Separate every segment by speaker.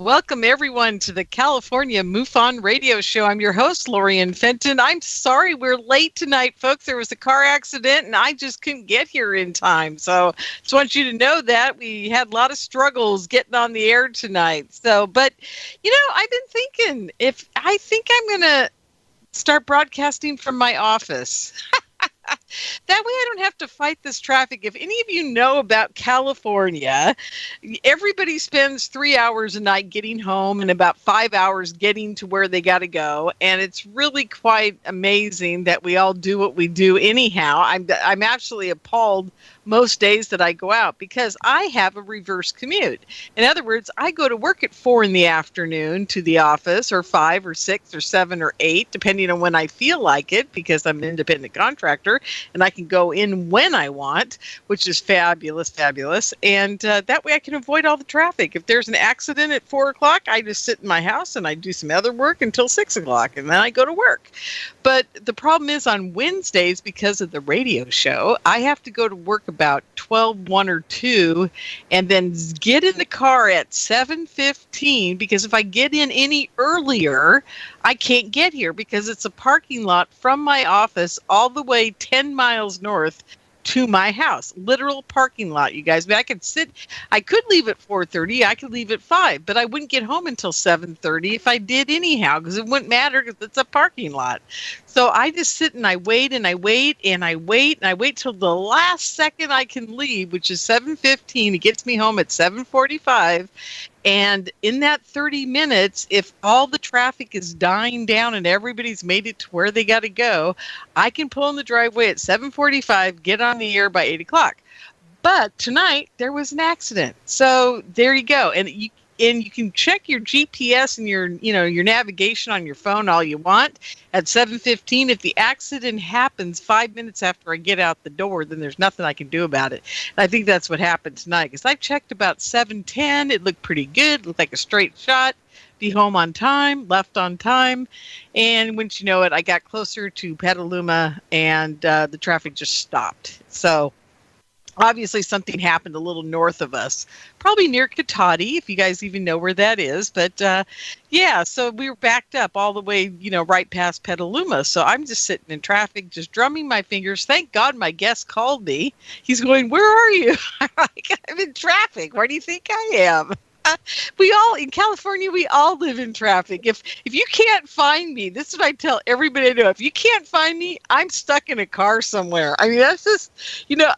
Speaker 1: welcome everyone to the California MUFON Radio Show. I'm your host, Lorien Fenton. I'm sorry we're late tonight, folks. There was a car accident and I just couldn't get here in time. So just want you to know that we had a lot of struggles getting on the air tonight. But I've been thinking, I think I'm going to start broadcasting from my office. That way I don't have to fight this traffic. If any of you know about California, everybody spends 3 hours a night getting home and about 5 hours getting to where they got to go. And it's really quite amazing that we all do what we do anyhow. I'm actually appalled most days that I go out because I have a reverse commute. In other words, I go to work at 4 p.m. to the office, or 5 or 6 or 7 or 8, depending on when I feel like it, because I'm an independent contractor and I can go in when I want, which is fabulous. And that way I can avoid all the traffic. If there's an accident at 4 o'clock, I just sit in my house and I do some other work until 6 o'clock and then I go to work. But the problem is on Wednesdays, because of the radio show, I have to go to work about 12, 1 or 2 and then get in the car at 7:15, because if I get in any earlier, I can't get here because it's a parking lot from my office all the way 10 miles north to my house. Literal parking lot, you guys. I could leave at 4:30, I could leave at 5, but I wouldn't get home until 7:30 if I did anyhow, because it wouldn't matter because it's a parking lot. So I just sit and I wait and I wait and I wait and I wait till the last second I can leave, which is 7:15. It gets me home at 7:45. And in that 30 minutes, if all the traffic is dying down and everybody's made it to where they got to go, I can pull in the driveway at 7:45, get on the air by 8 o'clock. But tonight there was an accident. So there you go. And you can check your GPS and your navigation on your phone all you want. At 7:15, if the accident happens 5 minutes after I get out the door, then there's nothing I can do about it. And I think that's what happened tonight, because I checked about 7:10. It looked pretty good. It looked like a straight shot. Be home on time, left on time. And once you know it, I got closer to Petaluma and the traffic just stopped. So obviously something happened a little north of us, probably near Katati, if you guys even know where that is. But so we were backed up all the way, right past Petaluma. So I'm just sitting in traffic, just drumming my fingers. Thank God my guest called me. He's going, "Where are you?" I'm like, "I'm in traffic. Where do you think I am?" In California, we all live in traffic. If you can't find me, this is what I tell everybody I know. If you can't find me, I'm stuck in a car somewhere. I mean, that's just,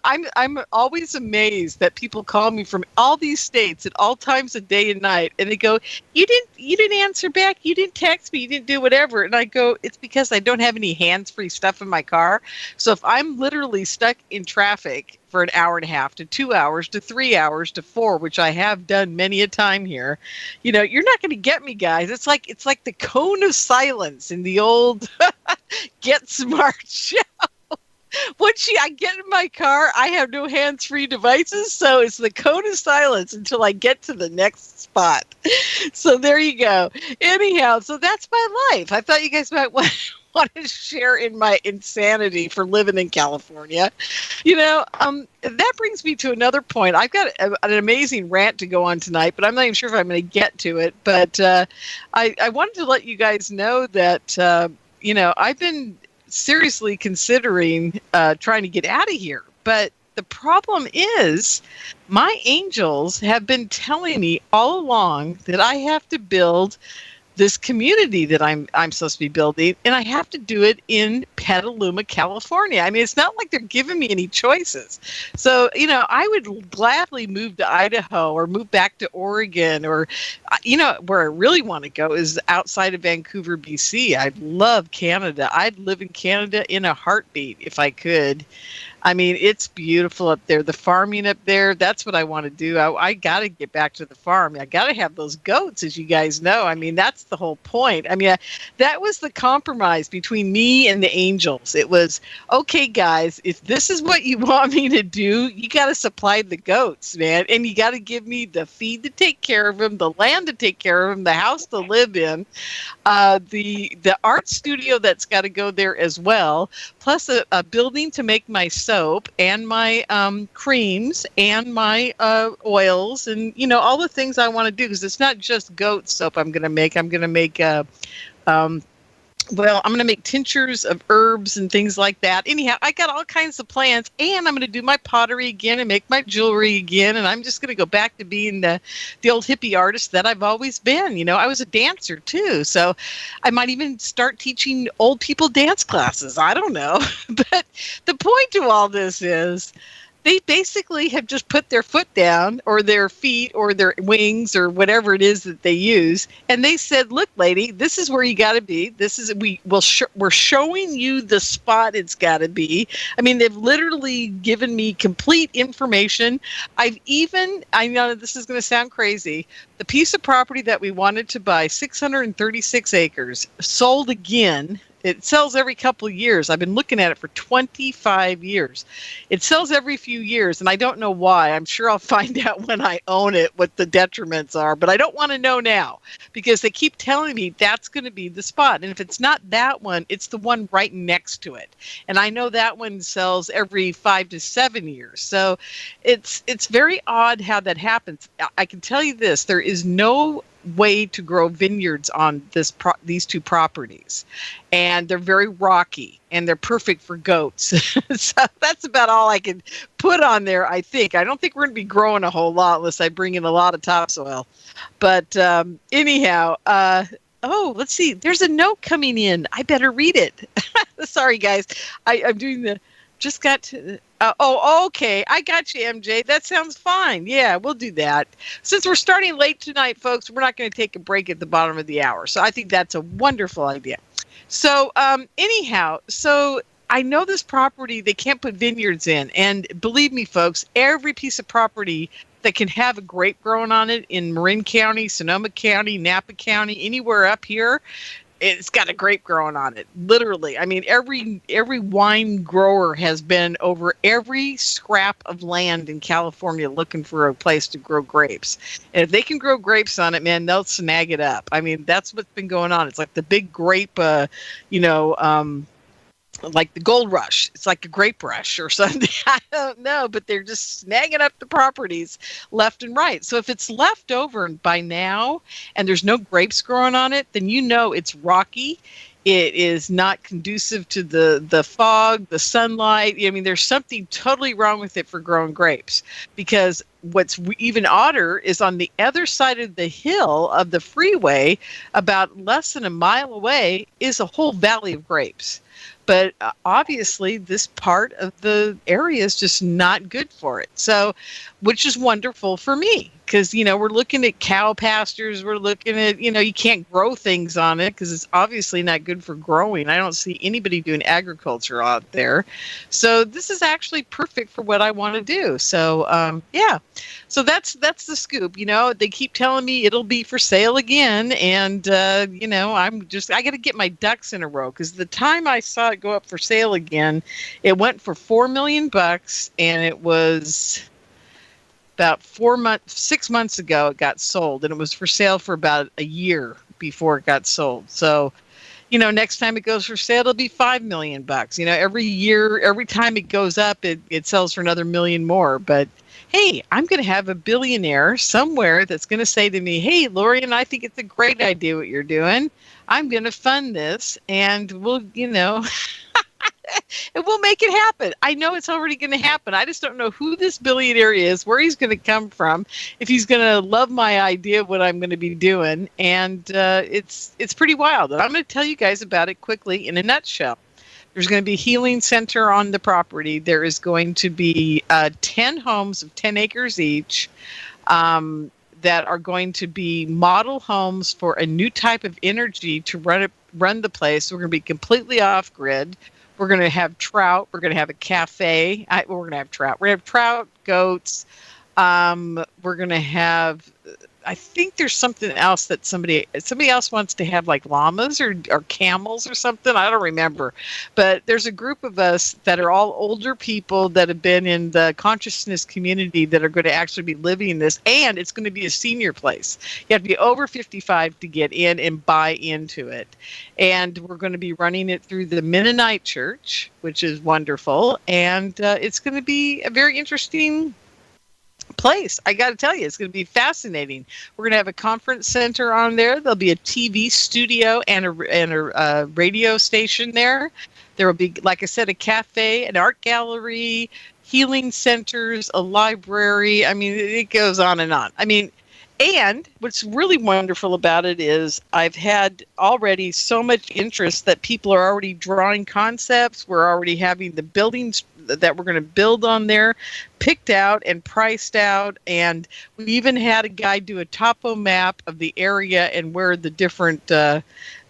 Speaker 1: I'm always amazed that people call me from all these states at all times of day and night, and they go, you didn't answer back, you didn't text me, you didn't do whatever. And I go, it's because I don't have any hands-free stuff in my car. So if I'm literally stuck in traffic for an hour and a half to 2 hours to 3 hours to 4, which I have done many a time here, you're not going to get me, guys. It's like the cone of silence in the old Get Smart show. Once I get in my car, I have no hands-free devices, so it's the cone of silence until I get to the next spot. So there you go. Anyhow, so that's my life. I thought you guys might want to share in my insanity for living in California. That brings me to another point. I've got an amazing rant to go on tonight, but I'm not even sure if I'm going to get to it. But I wanted to let you guys know that, I've been seriously considering trying to get out of here. But the problem is my angels have been telling me all along that I have to build this community that I'm supposed to be building, and I have to do it in Petaluma, California. I mean, it's not like they're giving me any choices. So, I would gladly move to Idaho or move back to Oregon, or, where I really want to go is outside of Vancouver, BC. I love Canada. I'd live in Canada in a heartbeat if I could. I mean, it's beautiful up there. The farming up there, that's what I want to do. I got to get back to the farm. I got to have those goats, as you guys know. I mean, that's the whole point. I mean, that was the compromise between me and the angels. It was, okay, guys, if this is what you want me to do, you got to supply the goats, man. And you got to give me the feed to take care of them, the land to take care of them, the house to live in, the art studio that's got to go there as well. plus a building to make my soap and my creams and my oils and, all the things I want to do, because it's not just goat soap I'm going to make. I'm going to make I'm going to make tinctures of herbs and things like that. Anyhow, I got all kinds of plans, and I'm going to do my pottery again and make my jewelry again. And I'm just going to go back to being the old hippie artist that I've always been. I was a dancer too. So I might even start teaching old people dance classes. I don't know. But the point to all this is, they basically have just put their foot down, or their feet, or their wings, or whatever it is that they use, and they said, "Look, lady, this is where you got to be. We're showing you the spot it's got to be." I mean, they've literally given me complete information. I know this is going to sound crazy. The piece of property that we wanted to buy, 636 acres, sold again. It sells every couple of years. I've been looking at it for 25 years. It sells every few years, and I don't know why. I'm sure I'll find out when I own it what the detriments are, but I don't want to know now, because they keep telling me that's going to be the spot. And if it's not that one, it's the one right next to it. And I know that one sells every 5 to 7 years. So it's very odd how that happens. I can tell you this, there is no way to grow vineyards on these two properties, and they're very rocky, and they're perfect for goats. So that's about all I can put on there. I don't think we're going to be growing a whole lot unless I bring in a lot of topsoil. But anyhow, let's see, there's a note coming in. I better read it. Sorry guys, I'm doing the just got to okay, I got you, MJ. That sounds fine. Yeah, we'll do that. Since we're starting late tonight, folks, we're not going to take a break at the bottom of the hour. So I think that's a wonderful idea. So anyhow, so I know this property, they can't put vineyards in. And believe me, folks, every piece of property that can have a grape growing on it in Marin County, Sonoma County, Napa County, anywhere up here, it's got a grape growing on it. Literally. I mean, every wine grower has been over every scrap of land in California looking for a place to grow grapes. And if they can grow grapes on it, man, they'll snag it up. I mean, that's what's been going on. It's like the big grape, like the gold rush. It's like a grape rush or something. I don't know, but they're just snagging up the properties left and right. So if it's left over by now and there's no grapes growing on it, then it's rocky. It is not conducive to the fog, the sunlight. I mean, there's something totally wrong with it for growing grapes, because what's even odder is on the other side of the hill of the freeway, about less than a mile away, is a whole valley of grapes. But obviously, this part of the area is just not good for it. So, which is wonderful for me, because, we're looking at cow pastures. We're looking at, you can't grow things on it because it's obviously not good for growing. I don't see anybody doing agriculture out there. So this is actually perfect for what I want to do. So, yeah. So that's the scoop. They keep telling me it'll be for sale again. And, I got to get my ducks in a row, because the time I saw it go up for sale again, it went for $4 million, and it was about 6 months ago it got sold, and it was for sale for about a year before it got sold. So, next time it goes for sale, it'll be $5 million. Every year, every time it goes up, it sells for another $1 million more. But hey, I'm going to have a billionaire somewhere that's going to say to me, "Hey, Lorien, I think it's a great idea what you're doing. I'm going to fund this, and we'll, and we'll make it happen." I know it's already going to happen. I just don't know who this billionaire is, where he's going to come from, if he's going to love my idea of what I'm going to be doing. And it's pretty wild. And I'm going to tell you guys about it quickly in a nutshell. There's going to be a healing center on the property. There is going to be 10 homes of 10 acres each that are going to be model homes for a new type of energy to run the place. We're going to be completely off-grid. We're going to have trout. We're going to have a cafe. We're going to have trout. We're going to have trout, goats, We're going to have, I think there's something else that somebody else wants to have, like llamas or camels or something. I don't remember. But there's a group of us that are all older people that have been in the consciousness community that are going to actually be living this. And it's going to be a senior place. You have to be over 55 to get in and buy into it. And we're going to be running it through the Mennonite Church, which is wonderful. And it's going to be a very interesting place. I got to tell you, it's going to be fascinating. We're going to have a conference center on there. There'll be a TV studio and a radio station there. There will be, like I said, a cafe, an art gallery, healing centers, a library. I mean, it goes on and on. I mean, and what's really wonderful about it is I've had already so much interest that people are already drawing concepts. We're already having the buildings that we're going to build on there picked out and priced out. And we even had a guy do a topo map of the area and where the different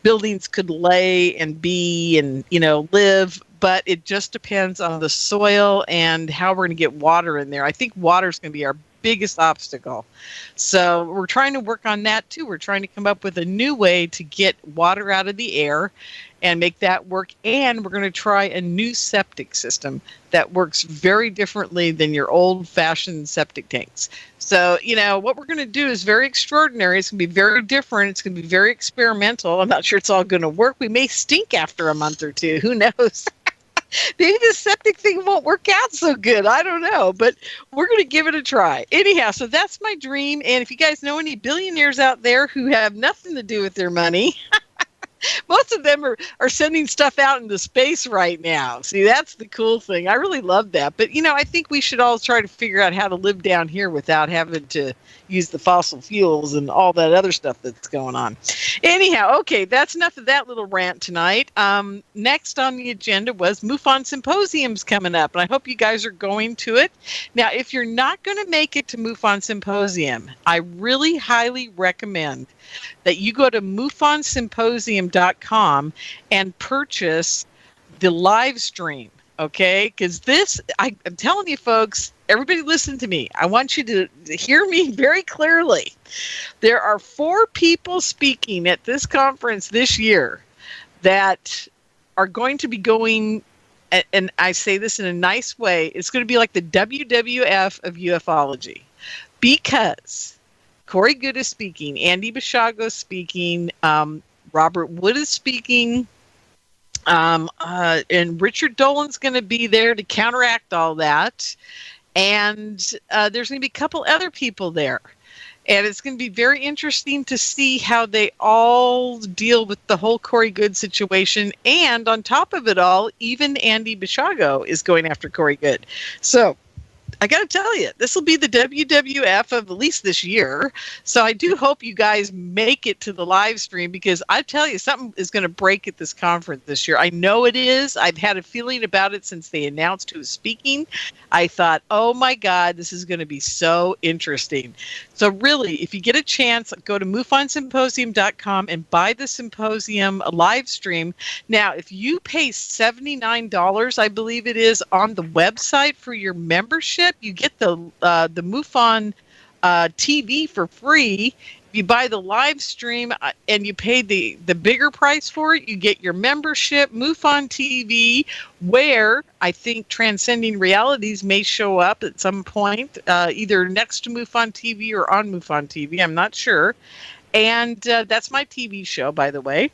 Speaker 1: buildings could lay and be and, live. But it just depends on the soil and how we're going to get water in there. I think water is going to be our biggest obstacle. So we're trying to work on that too. We're trying to come up with a new way to get water out of the air and make that work. And we're going to try a new septic system that works very differently than your old-fashioned septic tanks. So, what we're going to do is very extraordinary. It's going to be very different. It's going to be very experimental. I'm not sure it's all going to work. We may stink after a month or two. Who knows? Maybe the septic thing won't work out so good. I don't know, but we're going to give it a try. Anyhow, so that's my dream. And if you guys know any billionaires out there who have nothing to do with their money, most of them are sending stuff out into space right now. See, that's the cool thing. I really love that. But, I think we should all try to figure out how to live down here without having to use the fossil fuels and all that other stuff that's going on. Anyhow, okay, that's enough of that little rant tonight. Next on the agenda was MUFON Symposium's coming up, and I hope you guys are going to it. Now, if you're not going to make it to MUFON Symposium, I really highly recommend that you go to mufonsymposium.com and purchase the live stream, okay? Because I'm telling you, folks, everybody listen to me. I want you to hear me very clearly. There are 4 people speaking at this conference this year that are going to be going, and I say this in a nice way, it's going to be like the WWF of ufology, because Corey Good is speaking, Andy Bishago is speaking, Robert Wood is speaking, and Richard Dolan's going to be there to counteract all that. And there's going to be a couple other people there. And it's going to be very interesting to see how they all deal with the whole Corey Good situation. And on top of it all, even Andy Bishago is going after Corey Good. So I got to tell you, this will be the WWF of at least this year. So I do hope you guys make it to the live stream, because I tell you, something is going to break at this conference this year. I know it is. I've had a feeling about it since they announced who's speaking. I thought, oh my God, this is going to be so interesting. So really, if you get a chance, go to mufonsymposium.com and buy the symposium live stream. Now, if you pay $79, I believe it is, on the website for your membership, you get the MUFON TV for free. If you buy the live stream and you pay the bigger price for it, you get your membership, MUFON TV, where I think Transcending Realities may show up at some point, either next to MUFON TV or on MUFON TV. I'm not sure. And that's my TV show, by the way.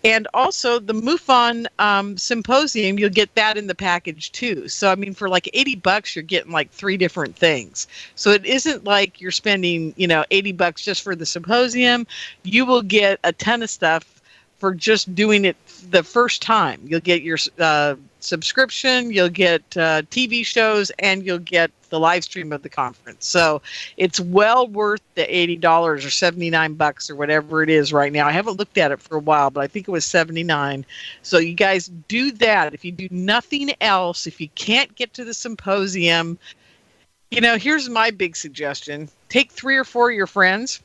Speaker 1: And also the MUFON Symposium, you'll get that in the package too. So, I mean, for like $80, you're getting like 3 different things. So it isn't like you're spending, $80 just for the symposium. You will get a ton of stuff for just doing it the first time. You'll get your subscription, you'll get TV shows, and you'll get the live stream of the conference. So it's well worth the $80 or $79 or whatever it is right now. I haven't looked at it for a while, but I think it was $79. So you guys do that. If you do nothing else, if you can't get to the symposium, here's my big suggestion. Take 3 or 4 of your friends.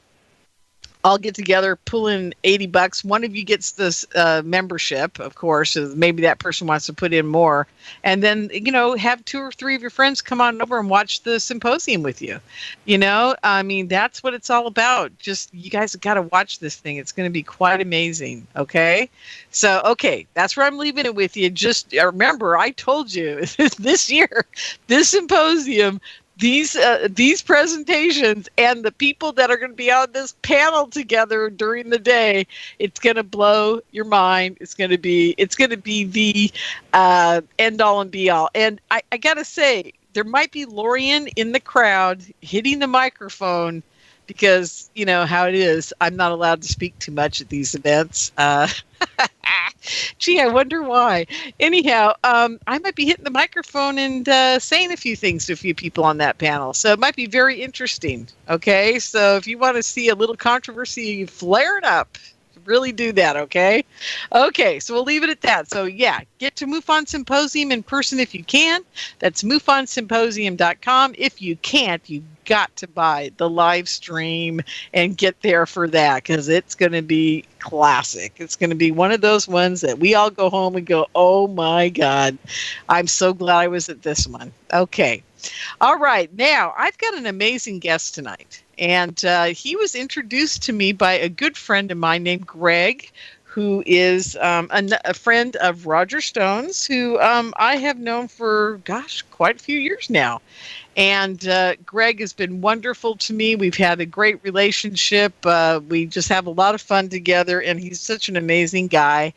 Speaker 1: all get together, pull in $80. One of you gets this membership, of course. Maybe that person wants to put in more. And then, have 2 or 3 of your friends come on over and watch the symposium with you. I mean, that's what it's all about. Just, you guys have got to watch this thing. It's going to be quite amazing. Okay. So, okay, that's where I'm leaving it with you. Just remember, I told you this year, this symposium, these presentations and the people that are going to be on this panel together during the day, it's going to blow your mind. It's going to be the end all and be all. And I got to say, there might be Lorien in the crowd hitting the microphone because you know how it is. I'm not allowed to speak too much at these events. Gee, I wonder why. Anyhow, I might be hitting the microphone and saying a few things to a few people on that panel. So it might be very interesting. Okay, so if you want to see a little controversy flare it up, really do that. Okay, so we'll leave it at that. So yeah, get to MUFON Symposium in person if you can. That's MUFONsymposium.com. If you can't, you got to buy the live stream and get there for that, because it's going to be classic. It's going to be one of those ones that we all go home and go, oh my God, I'm so glad I was at this one. Okay. All right. Now, I've got an amazing guest tonight, and he was introduced to me by a good friend of mine named Greg, who is a friend of Roger Stone's, who I have known for, quite a few years now. And Greg has been wonderful to me. We've had a great relationship. We just have a lot of fun together, and he's such an amazing guy.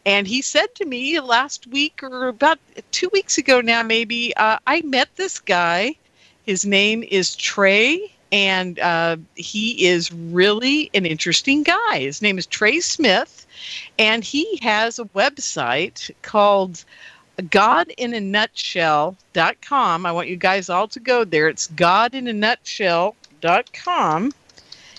Speaker 1: And he said to me last week, or about 2 weeks ago now, maybe, I met this guy. His name is Trey, and he is really an interesting guy. His name is Trey Smith, and he has a website called godinanutshell.com. I want you guys all to go there. It's godinanutshell.com.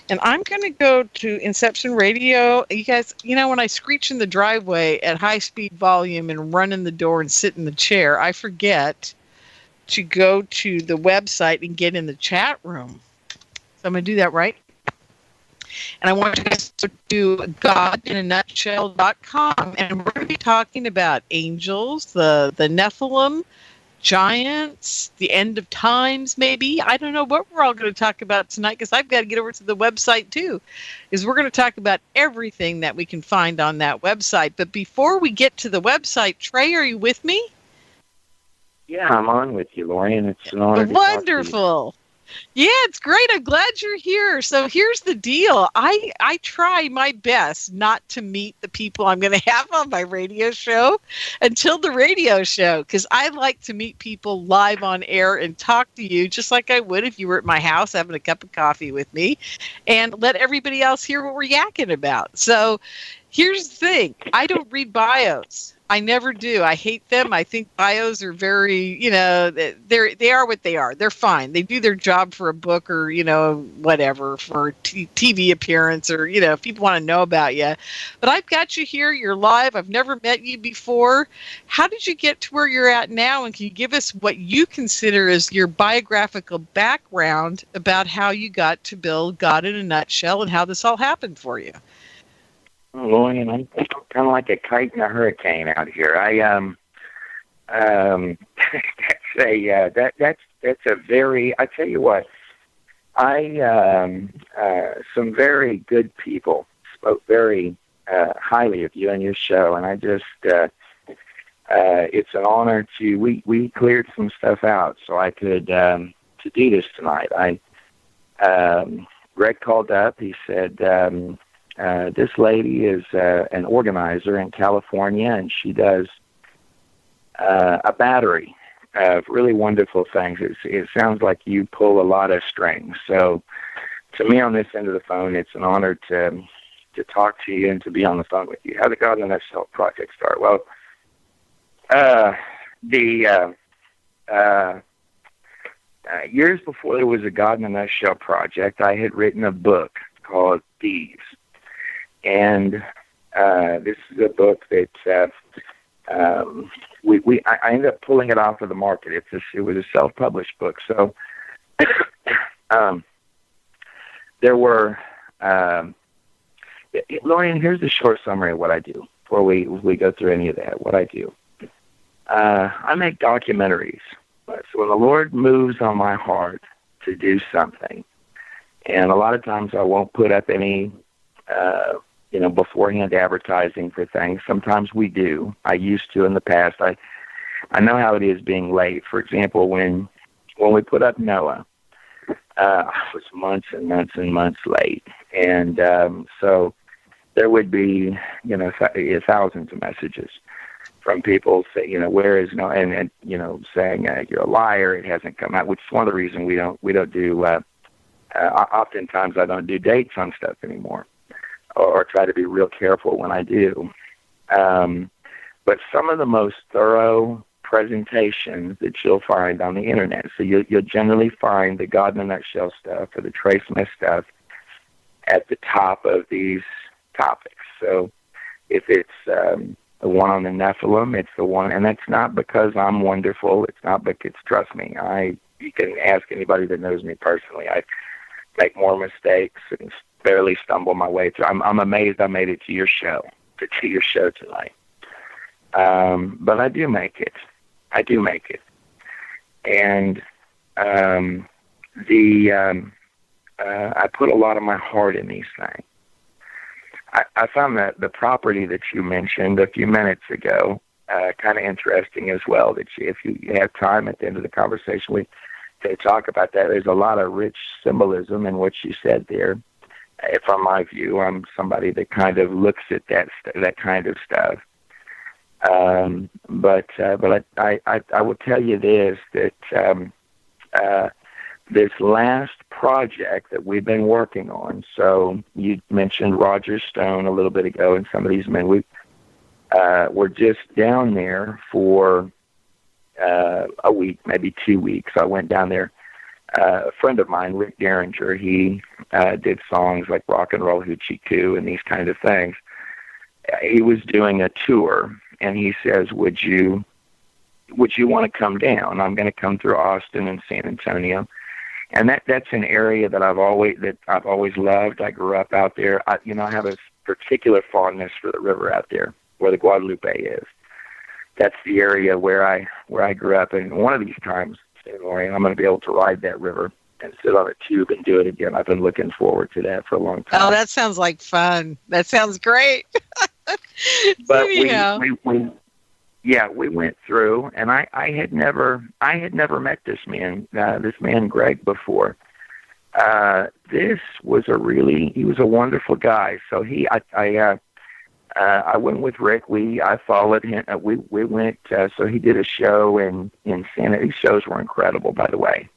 Speaker 1: And I'm going to go to Inception Radio. You guys, when I screech in the driveway at high speed volume and run in the door and sit in the chair, I forget to go to the website and get in the chat room. So I'm going to do that right. And I want you guys to do godinanutshell.com. And we're going to be talking about angels, the Nephilim, giants, the end of times, maybe. I don't know what we're all going to talk about tonight, because I've got to get over to the website too. Is we're going to talk about everything that we can find on that website. But before we get to the website, Trey, are you with me?
Speaker 2: Yeah, I'm on with you, Lorien. It's an honor.
Speaker 1: Wonderful. Yeah, it's great. I'm glad you're here. So here's the deal. I try my best not to meet the people I'm going to have on my radio show until the radio show, because I like to meet people live on air and talk to you just like I would if you were at my house having a cup of coffee with me, and let everybody else hear what we're yakking about. So here's the thing. I don't read bios. I never do. I hate them. I think bios are very, they are what they are. They're fine. They do their job for a book or, whatever, for TV appearance, or, if people want to know about you. But I've got you here. You're live. I've never met you before. How did you get to where you're at now? And can you give us what you consider as your biographical background about how you got to build God in a Nutshell and how this all happened for you?
Speaker 2: Oh, Lorien, I'm kind of like a kite in a hurricane out here. That's a very. I tell you what, some very good people spoke very highly of you and your show, and I just, it's an honor to. We cleared some stuff out so I could to do this tonight. Greg called up. He said. This lady is an organizer in California, and she does a battery of really wonderful things. It sounds like you pull a lot of strings. So to me on this end of the phone, it's an honor to talk to you and to be on the phone with you. How did God in a Nutshell project start? Well, years before there was a God in a Nutshell project, I had written a book called Thieves. And this is a book that I ended up pulling it off of the market. It was a self-published book. So there were Lorien, here's the short summary of what I do before we go through any of that. What I do, I make documentaries. So when the Lord moves on my heart to do something, and a lot of times I won't put up any, beforehand advertising for things. Sometimes we do. I used to in the past. I know how it is being late. For example, when we put up Noah, I was months and months and months late. And so there would be, thousands of messages from people saying, where is Noah? And saying, you're a liar, it hasn't come out, which is one of the reasons we don't do, oftentimes I don't do dates on stuff anymore, or try to be real careful when I do. But some of the most thorough presentations that you'll find on the internet. So you'll generally find the God in a Nutshell stuff or the Trey Smith stuff at the top of these topics. So if it's the one on the Nephilim, it's the one, and that's not because I'm wonderful. It's not because, trust me, you can ask anybody that knows me personally. I make more mistakes and barely stumble my way through. I'm amazed I made it to your show tonight. But I do make it. And I put a lot of my heart in these things. I found that the property that you mentioned a few minutes ago kind of interesting as well. That if you have time at the end of the conversation, we can talk about that. There's a lot of rich symbolism in what you said there. From my view, I'm somebody that kind of looks at that kind of stuff. But I will tell you this, that this last project that we've been working on, so you mentioned Roger Stone a little bit ago, and some of these men, we're just down there for a week, maybe 2 weeks. I went down there. A friend of mine, Rick Derringer, he did songs like Rock and Roll Hoochie Coo and these kind of things. He was doing a tour, and he says, would you want to come down? I'm going to come through Austin and San Antonio. And that's an area that I've always loved. I grew up out there. I have a particular fondness for the river out there where the Guadalupe is. That's the area where I grew up. And one of these times, Lorien, I'm going to be able to ride that river and sit on a tube and do it again. I've been looking forward to that for a long time.
Speaker 1: Oh, that sounds like fun. That sounds great.
Speaker 2: But we went through, and I had never met this man Greg before. This was he was a wonderful guy. So I went with Rick. I followed him. We went. So he did a show in San. These shows were incredible, by the way.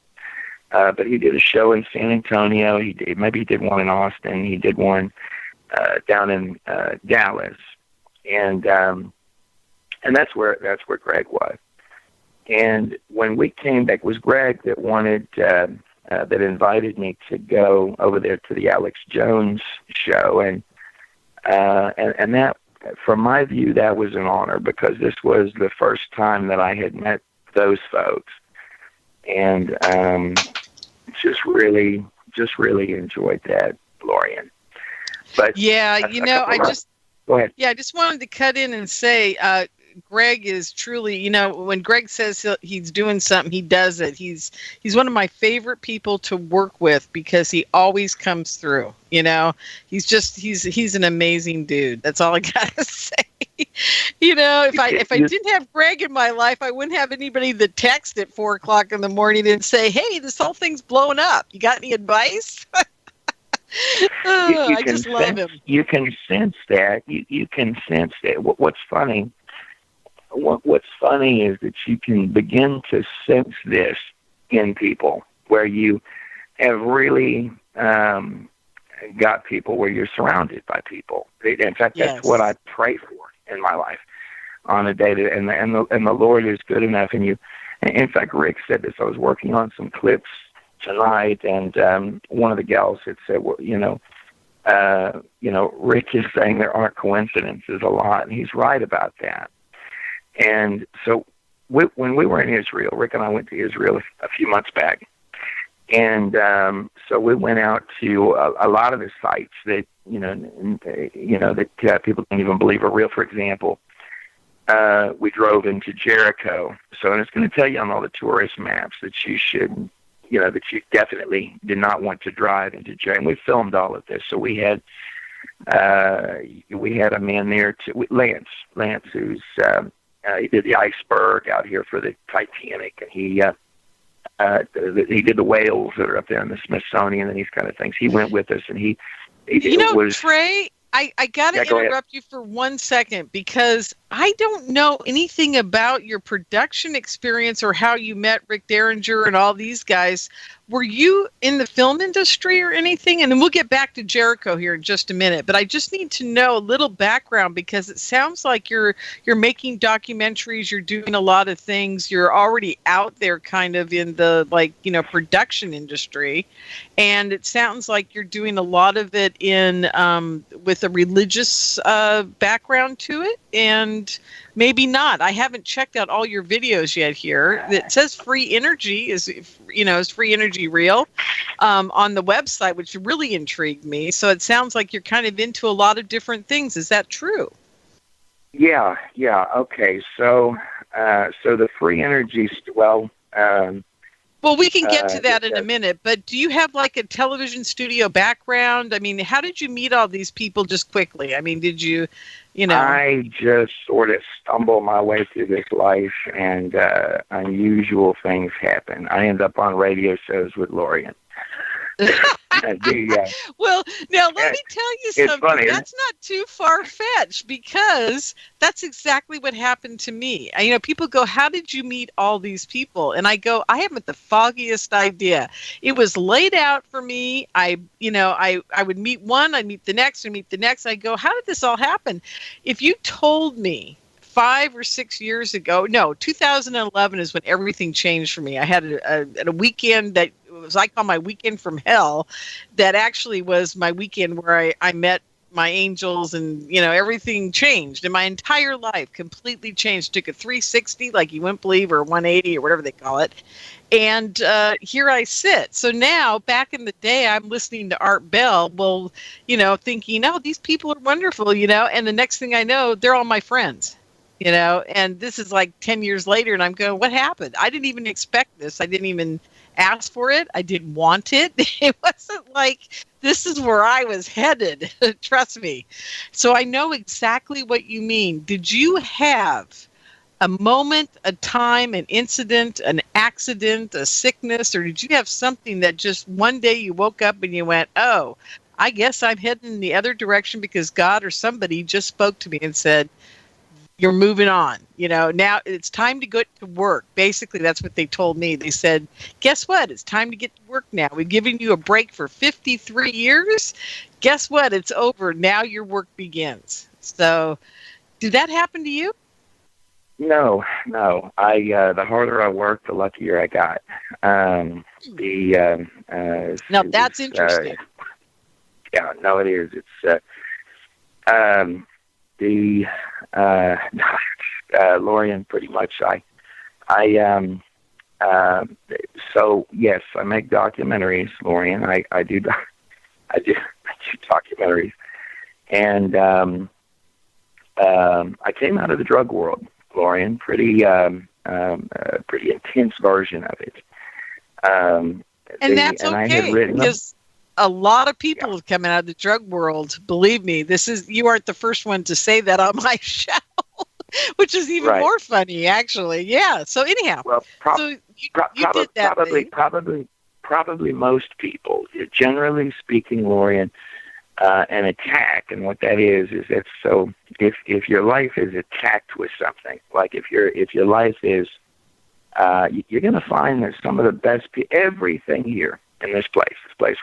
Speaker 2: But he did a show in San Antonio. He did one in Austin. He did one down in Dallas, and that's where Greg was. And when we came back, it was Greg that wanted that invited me to go over there to the Alex Jones show, and that, from my view, that was an honor because this was the first time that I had met those folks, and just really enjoyed that, Lorien. But
Speaker 1: yeah,
Speaker 2: go ahead.
Speaker 1: Yeah, I just wanted to cut in and say, Greg is truly, when Greg says he's doing something, he does it. He's one of my favorite people to work with because he always comes through. He's an amazing dude. That's all I gotta say. If I didn't have Greg in my life, I wouldn't have anybody that text at 4:00 in the morning and say, "Hey, this whole thing's blowing up. You got any advice?" I just love him.
Speaker 2: You can sense that. You can sense that. What's funny is that you can begin to sense this in people where you have really got people where you're surrounded by people. In fact, that's what I pray for in my life on a day. And the Lord is good enough. And in fact, Rick said this. I was working on some clips tonight, and one of the gals had said, well, Rick is saying there aren't coincidences a lot, and he's right about that. And so when we were in Israel, Rick and I went to Israel a few months back, and So we went out to a lot of the sites that that people don't even believe are real. For example, we drove into Jericho. So, and it's going to tell you on all the tourist maps that you should, that you definitely did not want to drive into Jericho. And we filmed all of this. So we had a man there, Lance, who's he did the iceberg out here for the Titanic, and he did the whales that are up there in the Smithsonian and these kind of things. He went with us, and he
Speaker 1: Trey, I got to interrupt you for 1 second, because I don't know anything about your production experience or how you met Rick Derringer and all these guys. Were you in the film industry or anything? And then we'll get back to Jericho here in just a minute. But I just need to know a little background, because it sounds like you're making documentaries, you're doing a lot of things, you're already out there kind of in the production industry. And it sounds like you're doing a lot of it in with a religious background to it, and maybe not. I haven't checked out all your videos yet here. It says free energy is free energy real on the website, which really intrigued me. So it sounds like you're kind of into a lot of different things. Is that true?
Speaker 2: Yeah. Okay. So the free energy,
Speaker 1: well, we can get to that in a minute, but do you have like a television studio background? I mean, how did you meet all these people just quickly? I mean, did you, I
Speaker 2: just sort of stumble my way through this life, and unusual things happen. I end up on radio shows with Lorien.
Speaker 1: Well, now let me tell you something.
Speaker 2: Funny,
Speaker 1: that's not too far-fetched, because that's exactly what happened to me. People go, how did you meet all these people? And I go, I haven't the foggiest idea. It was laid out for me. I would meet one, I'd meet the next, I'd meet the next. I go, how did this all happen? If you told me 5 or 6 years ago, 2011 is when everything changed for me. I had a weekend that was, I call my weekend from hell, that actually was my weekend where I met my angels, and everything changed, and my entire life completely changed. Took a 360 like you wouldn't believe, or 180 or whatever they call it, and here I sit. So now, back in the day, I'm listening to Art Bell, thinking, these people are wonderful, and the next thing I know, they're all my friends. And this is like 10 years later, and I'm going, what happened? I didn't even expect this. I didn't even ask for it. I didn't want it. It wasn't like this is where I was headed. Trust me. So I know exactly what you mean. Did you have a moment, a time, an incident, an accident, a sickness, or did you have something that just one day you woke up and you went, oh, I guess I'm heading in the other direction because God or somebody just spoke to me and said, you're moving on, now it's time to go to work. Basically, that's what they told me. They said, guess what? It's time to get to work now. We've given you a break for 53 years. Guess what? It's over. Now your work begins. So did that happen to you?
Speaker 2: No. The harder I worked, the luckier I got.
Speaker 1: Now that's interesting.
Speaker 2: No, it is. It's, Lorien, pretty much. So yes, I make documentaries, Lorien. I do documentaries, and I came out of the drug world, Lorien. Pretty intense version of it.
Speaker 1: That's okay, because a lot of people have come out of the drug world. Believe me, you aren't the first one to say that on my show, which is even more funny, actually. Yeah. So anyhow, you did that. Probably most people, generally speaking, Lorien, an attack, and what that is that so if your life is attacked with something, like if your life is, you're going to find that some of the best everything here. In this place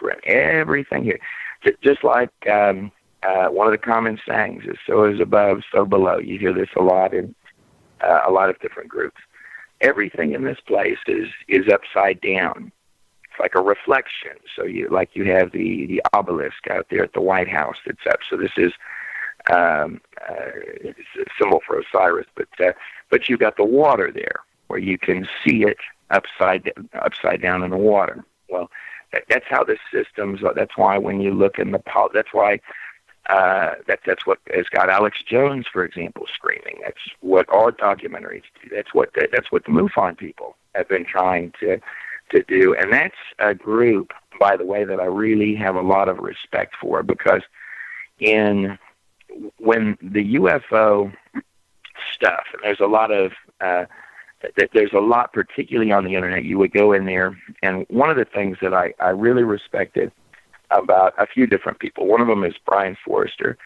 Speaker 1: we're in, everything here, just like one of the common sayings is, so is above, so below. You hear this a lot in a lot of different groups. Everything in this place is upside down. It's like a reflection. So you have the obelisk out there at the White House that's up. So this is it's a symbol for Osiris, but you got the water there where you can see it upside down in the water. Well,
Speaker 2: That's how the systems. That's why when you look in the that's why that's what has got Alex Jones, for example, screaming. That's what our documentaries do. That's what the MUFON people have been trying to do, and that's a group, by the way, that I really have a lot of respect for, because when the UFO stuff, and there's a lot, particularly on the internet, you would go in there, and one of the things that I really respected about a few different people, one of them is Brian Forrester.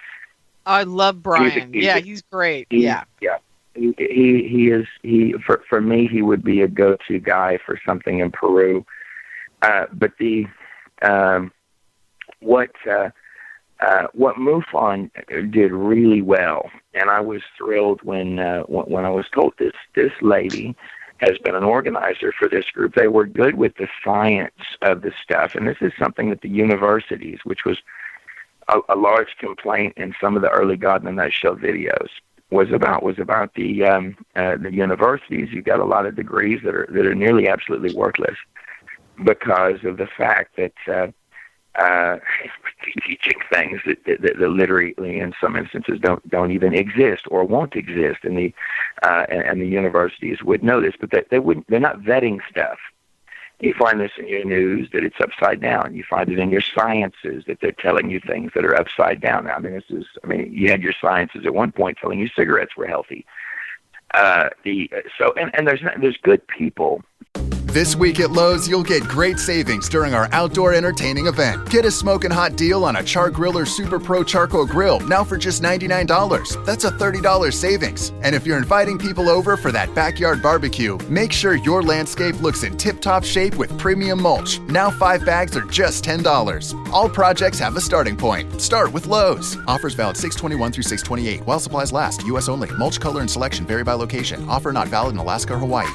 Speaker 1: I love Brian. He's great. He
Speaker 2: is for me, he would be a go-to guy for something in Peru. But what MUFON did really well, and I was thrilled when I was told this lady has been an organizer for this group. They were good with the science of the stuff, and this is something that the universities, which was a large complaint in some of the early God in the Nutshell videos, was about the universities. You got a lot of degrees that are nearly absolutely worthless because of the fact that teaching things that literally in some instances don't even exist or won't exist, and the universities would know this, but they're not vetting stuff. You find this in your news that it's upside down. You find it in your sciences that they're telling you things that are upside down. You had your sciences at one point telling you cigarettes were healthy. There's good people.
Speaker 3: This week at Lowe's, you'll get great savings during our outdoor entertaining event. Get a smoking hot deal on a Char Griller Super Pro Charcoal Grill, now for just $99. That's a $30 savings. And if you're inviting people over for that backyard barbecue, make sure your landscape looks in tip-top shape with premium mulch. Now 5 bags are just $10. All projects have a starting point. Start with Lowe's. Offers valid 6/21 through 6/28 while supplies last. U.S. only. Mulch color and selection vary by location. Offer not valid in Alaska or Hawaii.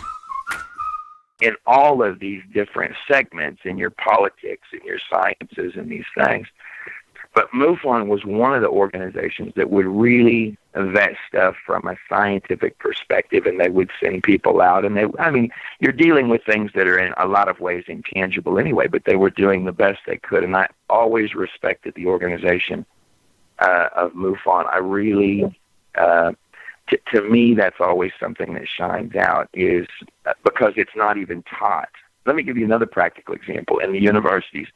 Speaker 2: In all of these different segments, in your politics, in your sciences, and these things. But MUFON was one of the organizations that would really vet stuff from a scientific perspective, and they would send people out. And you're dealing with things that are in a lot of ways intangible anyway, but they were doing the best they could. And I always respected the organization of MUFON. I really... To me, that's always something that shines out, is because it's not even taught. Let me give you another practical example. In the universities,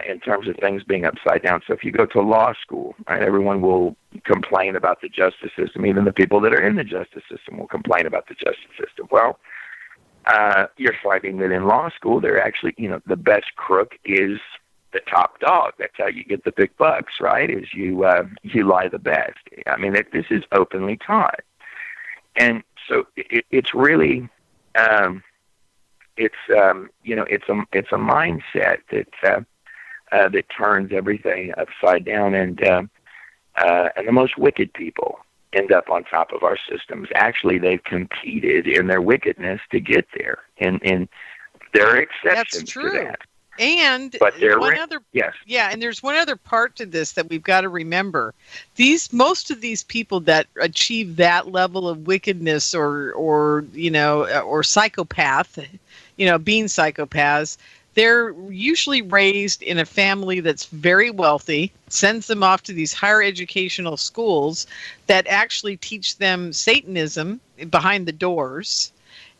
Speaker 2: in terms of things being upside down. So if you go to law school, right, everyone will complain about the justice system. Even the people that are in the justice system will complain about the justice system. Well, you're finding that in law school, they're actually, the best crook is the top dog. That's how you get the big bucks, right? Is you lie the best. This is openly taught, and so it's really it's a mindset that turns everything upside down, and the most wicked people end up on top of our systems. Actually, they've competed in their wickedness to get there, and there are exceptions to that.
Speaker 1: And and there's one other part to this that we've got to remember. Most of these people that achieve that level of wickedness or psychopath, being psychopaths, they're usually raised in a family that's very wealthy, sends them off to these higher educational schools that actually teach them Satanism behind the doors.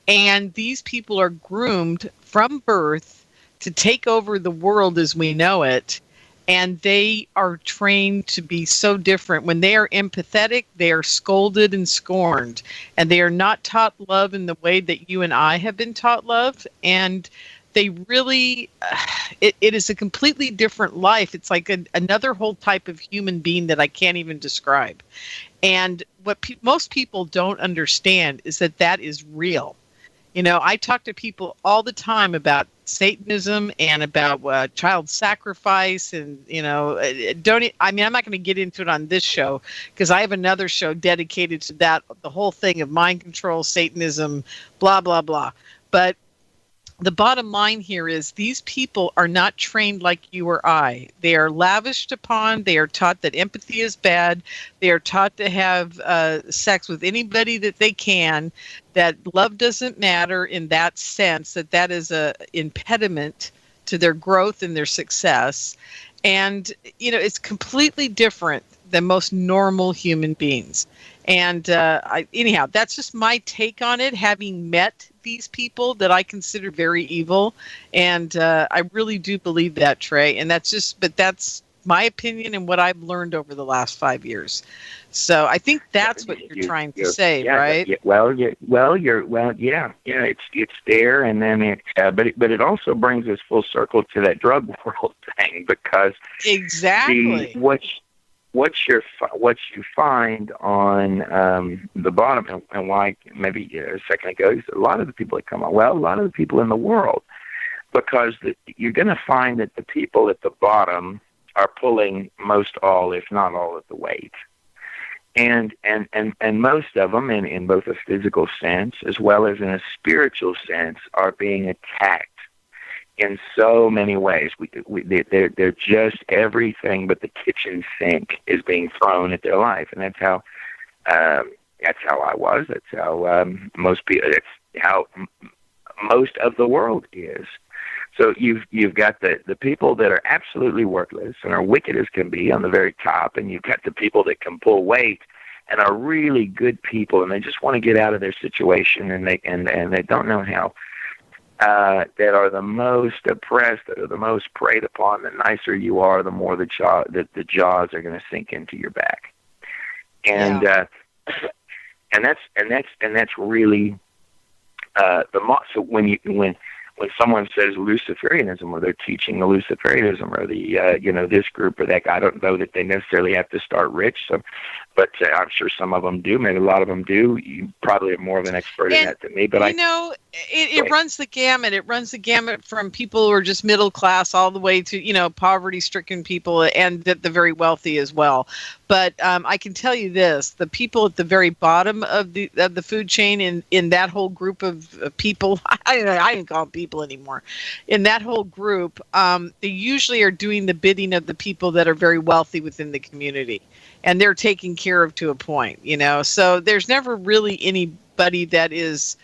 Speaker 1: And these people are groomed from birth to take over the world as we know it, and they are trained to be so different. When they are empathetic, they are scolded and scorned, and they are not taught love in the way that you and I have been taught love, and they really, it is a completely different life. It's like another whole type of human being that I can't even describe. And what most people don't understand is that is real. I talk to people all the time about Satanism and about child sacrifice, and I'm not going to get into it on this show because I have another show dedicated to that, the whole thing of mind control, Satanism, blah blah blah. But the bottom line here is these people are not trained like you or I. They are lavished upon. They are taught that empathy is bad. They are taught to have sex with anybody that they can, that love doesn't matter in that sense, that is a impediment to their growth and their success. And, it's completely different than most normal human beings. And anyhow, that's just my take on it, having met these people that I consider very evil. And I really do believe that, Trey. And that's my opinion and what I've learned over the last 5 years. So I think that's what you're trying to say, right?
Speaker 2: Yeah, it's there, and then but it also brings us full circle to that drug world thing, because
Speaker 1: exactly
Speaker 2: what you find on the bottom, and why maybe a second ago, a lot of the people that come on, a lot of the people in the world, because you're going to find that the people at the bottom are pulling most all, if not all, of the weight. And most of them, in both a physical sense as well as in a spiritual sense, are being attacked in so many ways. They're just everything but the kitchen sink is being thrown at their life, and that's how I was. That's how most people. That's how most of the world is. So you've got the people that are absolutely worthless and are wicked as can be on the very top, and you've got the people that can pull weight and are really good people, and they just want to get out of their situation, and they don't know how. That are the most oppressed, that are the most preyed upon. The nicer you are, the more the jaws are going to sink into your back, and that's really so when someone says Luciferianism, or they're teaching the Luciferianism, or the this group or that guy, I don't know that they necessarily have to start rich. So, but I'm sure some of them do. Maybe a lot of them do. You probably are more of an expert in that than me. But
Speaker 1: it runs the gamut. It runs the gamut from people who are just middle class all the way to poverty-stricken people and the very wealthy as well. But I can tell you this: the people at the very bottom of the food chain in that whole group of people, I don't call them people anymore. In that whole group, they usually are doing the bidding of the people that are very wealthy within the community, and they're taken care of to a point. So there's never really anybody that is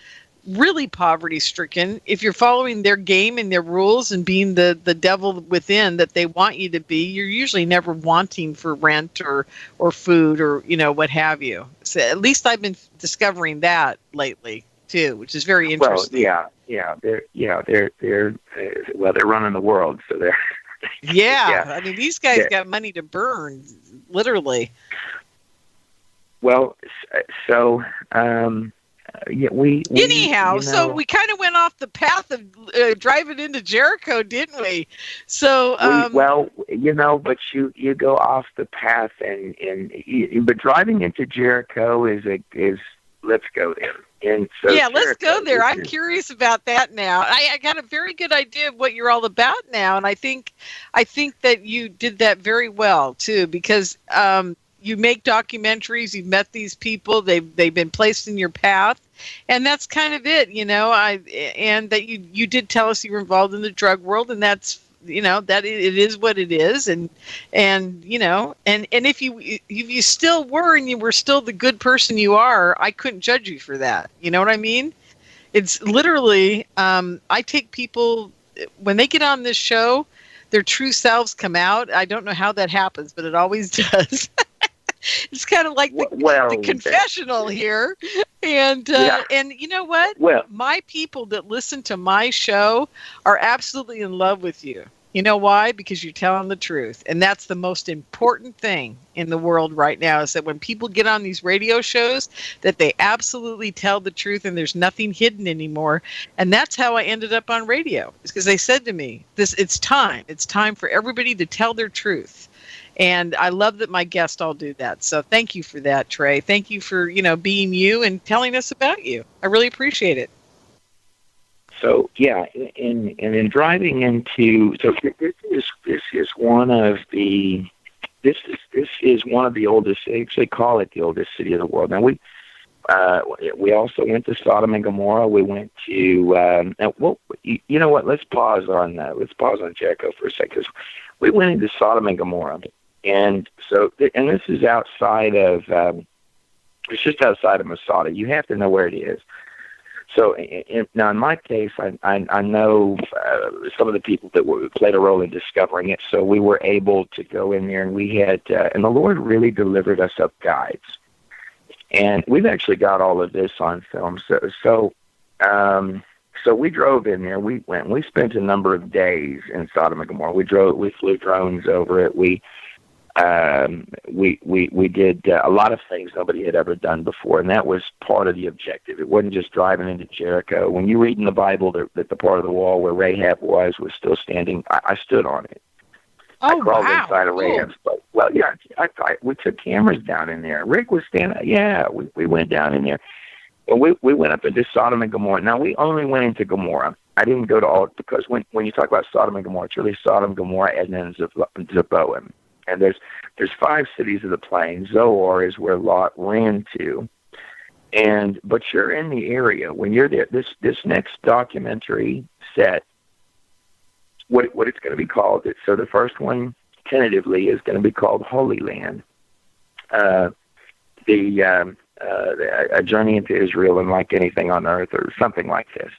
Speaker 1: really poverty stricken. If you're following their game and their rules and being the devil within that they want you to be, you're usually never wanting for rent or food or what have you. So at least I've been discovering that lately too, which is very interesting.
Speaker 2: They're running the world, so they're
Speaker 1: I mean, these guys got money to burn, literally.
Speaker 2: Well, so
Speaker 1: anyhow, so we kind of went off the path of driving into Jericho, didn't we? So
Speaker 2: but you go off the path, but driving into Jericho is let's go there. And so
Speaker 1: let's go there. I'm curious about that now. I got a very good idea of what you're all about now, and I think that you did that very well too, because you make documentaries, you've met these people, they've been placed in your path, and that's kind of it, and that you did tell us you were involved in the drug world, and that's that it is what it is, and if you still were, and you were still the good person you are, I couldn't judge you for that. You know what I mean? It's literally I take people when they get on this show, their true selves come out. I don't know how that happens, but it always does. It's kind of like the confessional here. And you know what?
Speaker 2: Well,
Speaker 1: my people that listen to my show are absolutely in love with you. You know why? Because you're telling the truth. And that's the most important thing in the world right now, is that when people get on these radio shows, that they absolutely tell the truth and there's nothing hidden anymore. And that's how I ended up on radio. It's because they said to me, it's time. It's time for everybody to tell their truth. And I love that my guests all do that. So thank you for that, Trey. Thank you for, being you and telling us about you. I really appreciate it.
Speaker 2: So, in driving into, so this is one of the oldest, they actually call it the oldest city of the world. Now, we also went to Sodom and Gomorrah. We went to, you know what, let's pause on Jericho for a second, because we went into Sodom and Gomorrah. And so, and this is outside of, it's just outside of Masada. You have to know where it is. So now in my case, I know some of the people that played a role in discovering it. So we were able to go in there, and we had, and the Lord really delivered us up guides. And we've actually got all of this on film. So we drove in there. We spent a number of days in Sodom and Gomorrah. We flew drones over it. We did a lot of things nobody had ever done before, and that was part of the objective. It wasn't just driving into Jericho. When you read in the Bible that the part of the wall where Rahab was still standing, I stood on it.
Speaker 1: Oh,
Speaker 2: I crawled
Speaker 1: wow.
Speaker 2: inside of Rahab's place. Well, yeah, we took cameras down in there. Rick was standing. Yeah, we went down in there. Well, we went up into Sodom and Gomorrah. Now, we only went into Gomorrah. I didn't go to all, because when you talk about Sodom and Gomorrah, it's really Sodom, Gomorrah, and then Zeboim. And there's 5 cities of the plain. Zoar is where Lot ran to. But you're in the area. When you're there, this next documentary set, what it's going to be called. So the first one, tentatively, is going to be called Holy Land. A journey into Israel unlike anything on earth, or something like this.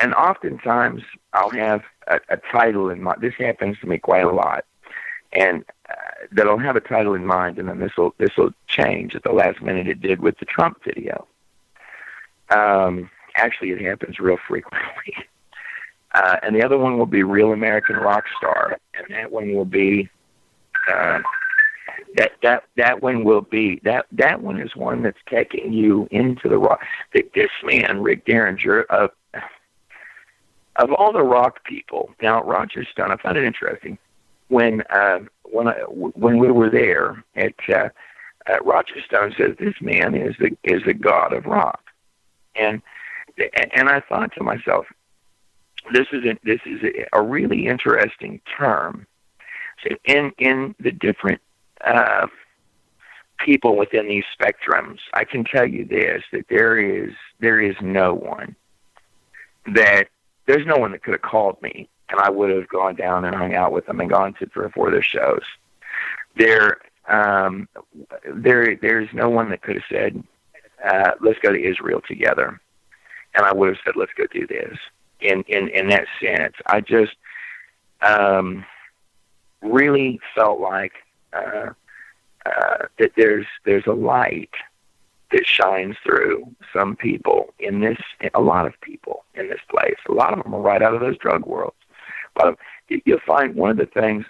Speaker 2: And oftentimes I'll have a title in mind. This happens to me quite a lot. And that I'll have a title in mind, and then this will change at the last minute. It did with the Trump video. Actually, it happens real frequently. And the other one will be Real American Rock Star, and that one will be that one will be that one is one that's taking you into the rock. This man, Rick Derringer, of all the rock people. Now, Roger Stone, I found it interesting. When we were there at Roger Stone says this man is the god of rock, and I thought to myself, this is a really interesting term. So in the different people within these spectrums, I can tell you this, that there is no one that could have called me and I would have gone down and hung out with them and gone to 3 or 4 of their shows. There's no one that could have said, let's go to Israel together. And I would have said, let's go do this. In that sense, I just really felt like that there's a light that shines through some people a lot of people in this place. A lot of them are right out of those drug worlds. But you'll find one of the things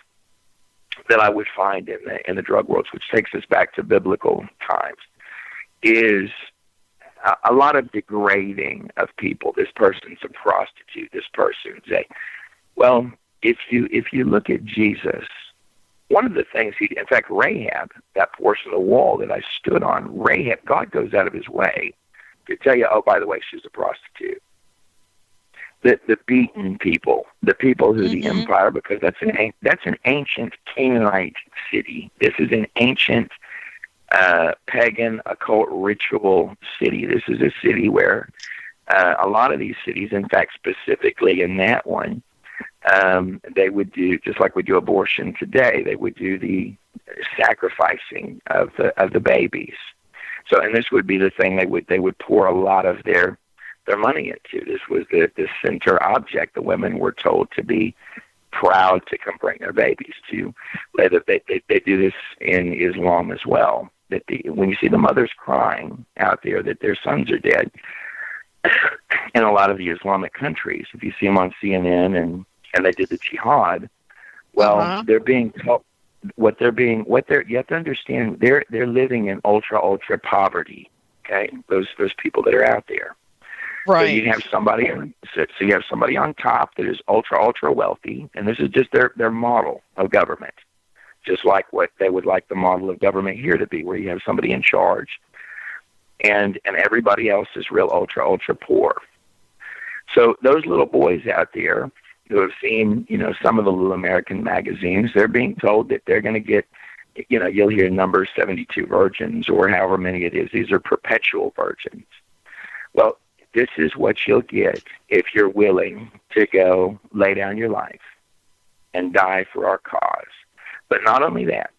Speaker 2: that I would find in the drug worlds, which takes us back to biblical times, is a lot of degrading of people. This person's a prostitute. This person's well, if you look at Jesus, one of the things in fact, Rahab, that portion of the wall that I stood on, Rahab, God goes out of his way to tell you, oh, by the way, she's a prostitute. The beaten people, the people who the empire, because that's an ancient Canaanite city. This is an ancient pagan occult ritual city. This is a city where a lot of these cities, in fact, specifically in that one, they would do, just like we do abortion today, they would do the sacrificing of the babies. So, and this would be the thing they would pour a lot of their money into. This was the center object. The women were told to be proud to come bring their babies to. They do this in Islam as well. That when you see the mothers crying out there that their sons are dead, in a lot of the Islamic countries, if you see them on CNN and they did the jihad, well, they're being told you have to understand, they're living in ultra poverty. Okay, those people that are out there.
Speaker 1: Right.
Speaker 2: So you have somebody on top that is ultra wealthy, and this is just their model of government, just like what they would like the model of government here to be, where you have somebody in charge, and everybody else is real ultra poor. So those little boys out there who have seen, some of the little American magazines, they're being told that they're going to get, you'll hear number 72 virgins or however many it is. These are perpetual virgins. Well, this is what you'll get if you're willing to go lay down your life and die for our cause. But not only that,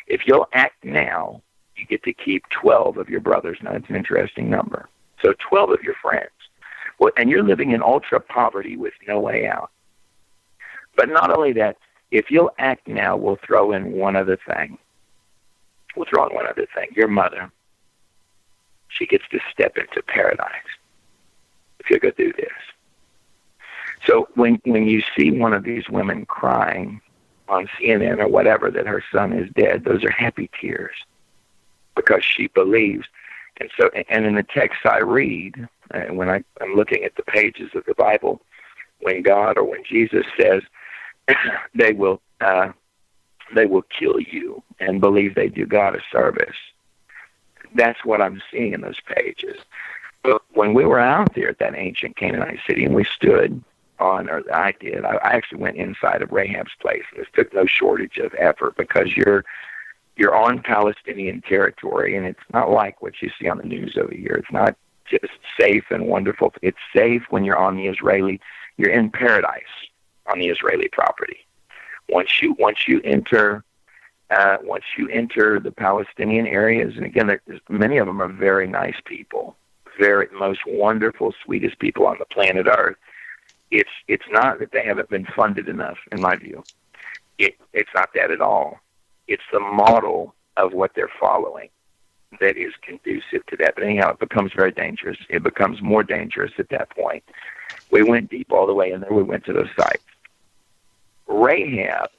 Speaker 2: if you'll act now, you get to keep 12 of your brothers. Now, that's an interesting number. So 12 of your friends. Well, and you're living in ultra poverty with no way out. But not only that, if you'll act now, we'll throw in one other thing. Your mother, she gets to step into paradise if you go do this. So when you see one of these women crying on CNN or whatever that her son is dead, those are happy tears because she believes. And so, and in the text I read, when I'm looking at the pages of the Bible, when God or when Jesus says they will kill you and believe they do God a service, that's what I'm seeing in those pages. But when we were out there at that ancient Canaanite city and we stood on, or I did, I actually went inside of Rahab's place, and this took no shortage of effort because you're on Palestinian territory, and it's not like what you see on the news over here. It's not just safe and wonderful. It's safe when you're on the Israeli. You're in paradise on the Israeli property. Once you enter the Palestinian areas, and again, many of them are very nice people, very most wonderful, sweetest people on the planet Earth. It's not that they haven't been funded enough, in my view. It's not that at all. It's the model of what they're following that is conducive to that. But anyhow, it becomes very dangerous. It becomes more dangerous at that point. We went deep all the way in there. We went to those sites. Rahab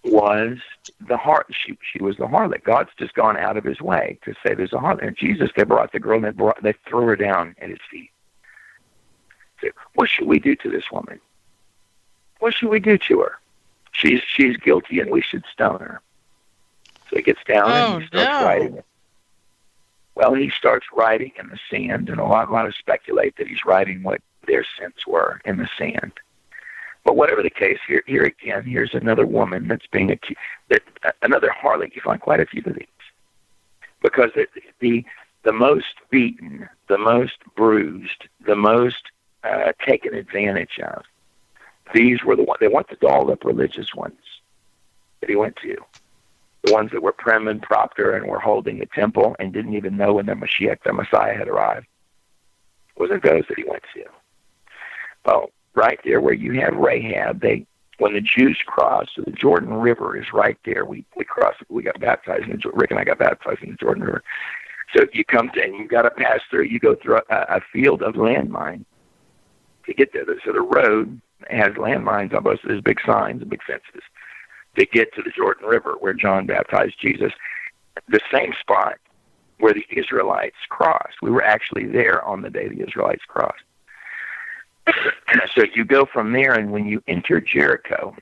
Speaker 2: was the harlot. She was the harlot. God's just gone out of his way to say there's a harlot. And Jesus, they brought the girl and they threw her down at his feet. Said, what should we do to this woman? What should we do to her? She's guilty and we should stone her. So he gets down and he starts writing it. Well, he starts writing in the sand, and a lot of speculate that he's writing what their sins were in the sand. But whatever the case, here again, here's another woman that's being accused, another harlot. You find quite a few of these. Because the most beaten, the most bruised, the most taken advantage of, these were the ones. They weren't the dolled-up religious ones that he went to. The ones that were prim and proper and were holding the temple and didn't even know when their Mashiach, their Messiah, had arrived. It wasn't those that he went to. Well, right there where you have Rahab, when the Jews crossed, so the Jordan River is right there. We crossed. We got baptized. Rick and I got baptized in the Jordan River. So you come to, and you've got to pass through. You go through a field of landmine to get there. So the road has landmines on both. There's big signs and big fences to get to the Jordan River where John baptized Jesus. The same spot where the Israelites crossed. We were actually there on the day the Israelites crossed. So you go from there, and when you enter Jericho,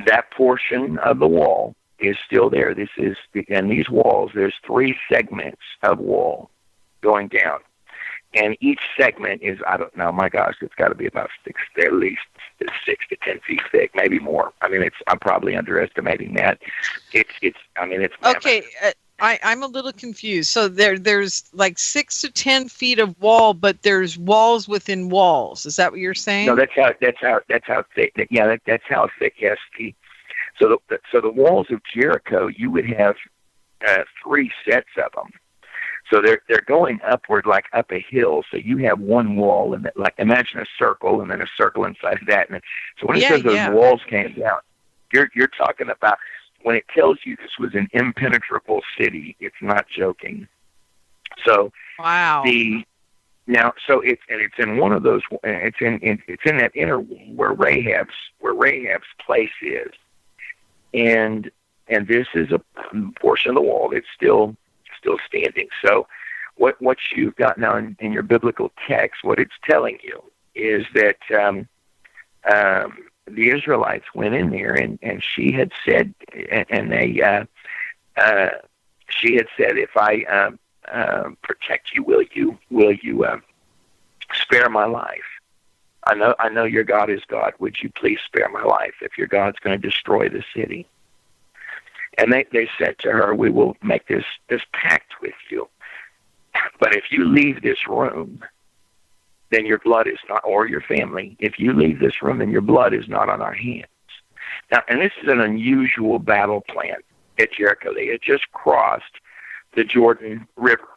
Speaker 2: that portion of the wall is still there. And these walls, there's 3 segments of wall going down. And each segment is, I don't know, my gosh, it's got to be about at least 6 to 10 feet thick, maybe more. I mean, I'm probably underestimating that. It's
Speaker 1: okay. I'm a little confused. So there's like 6 to 10 feet of wall, but there's walls within walls. Is that what you're saying?
Speaker 2: No, that's how thick. That's how thick. Yes. So the walls of Jericho, you would have 3 sets of them. So they're going upward, like up a hill. So you have one wall, and like imagine a circle, and then a circle inside that. And so when it says those walls came down, you're talking about when it tells you this was an impenetrable city. It's not joking. So
Speaker 1: wow.
Speaker 2: It's in one of those. It's in that inner where Rahab's place is, and this is a portion of the wall that's still standing. So what you've got now in your biblical text, what it's telling you is that the Israelites went in there, and she had said, she had said, if I protect you, will you spare my life? I know your God is God. Would you please spare my life if your God's going to destroy the city? And they said to her, we will make this pact with you. But if you leave this room, then your blood is not, or your family, if you leave this room, then your blood is not on our hands. Now, and this is an unusual battle plan at Jericho. They had just crossed the Jordan River.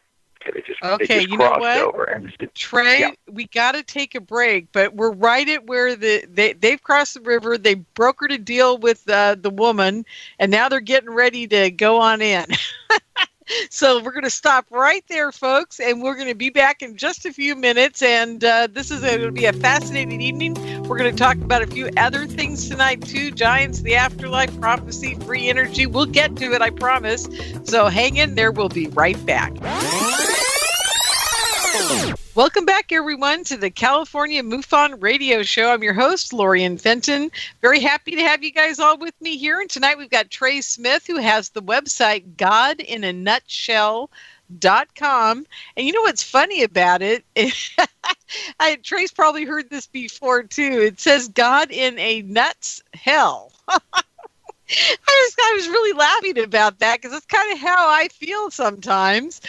Speaker 2: They just
Speaker 1: you know what,
Speaker 2: over and
Speaker 1: Trey, we got to take a break, but we're right at where they've crossed the river. They brokered a deal with the woman, and now they're getting ready to go on in. So we're going to stop right there, folks, and we're going to be back in just a few minutes. And this is going to be a fascinating evening. We're going to talk about a few other things tonight, too. Giants, the afterlife, prophecy, free energy. We'll get to it, I promise. So hang in there. We'll be right back. Welcome back, everyone, to the California MUFON Radio Show. I'm your host, Lorien Fenton. Very happy to have you guys all with me here. And tonight we've got Trey Smith, who has the website godinanutshell.com. And you know what's funny about it? Trey's probably heard this before, too. It says God in a nuts hell. I was really laughing about that because that's kind of how I feel sometimes,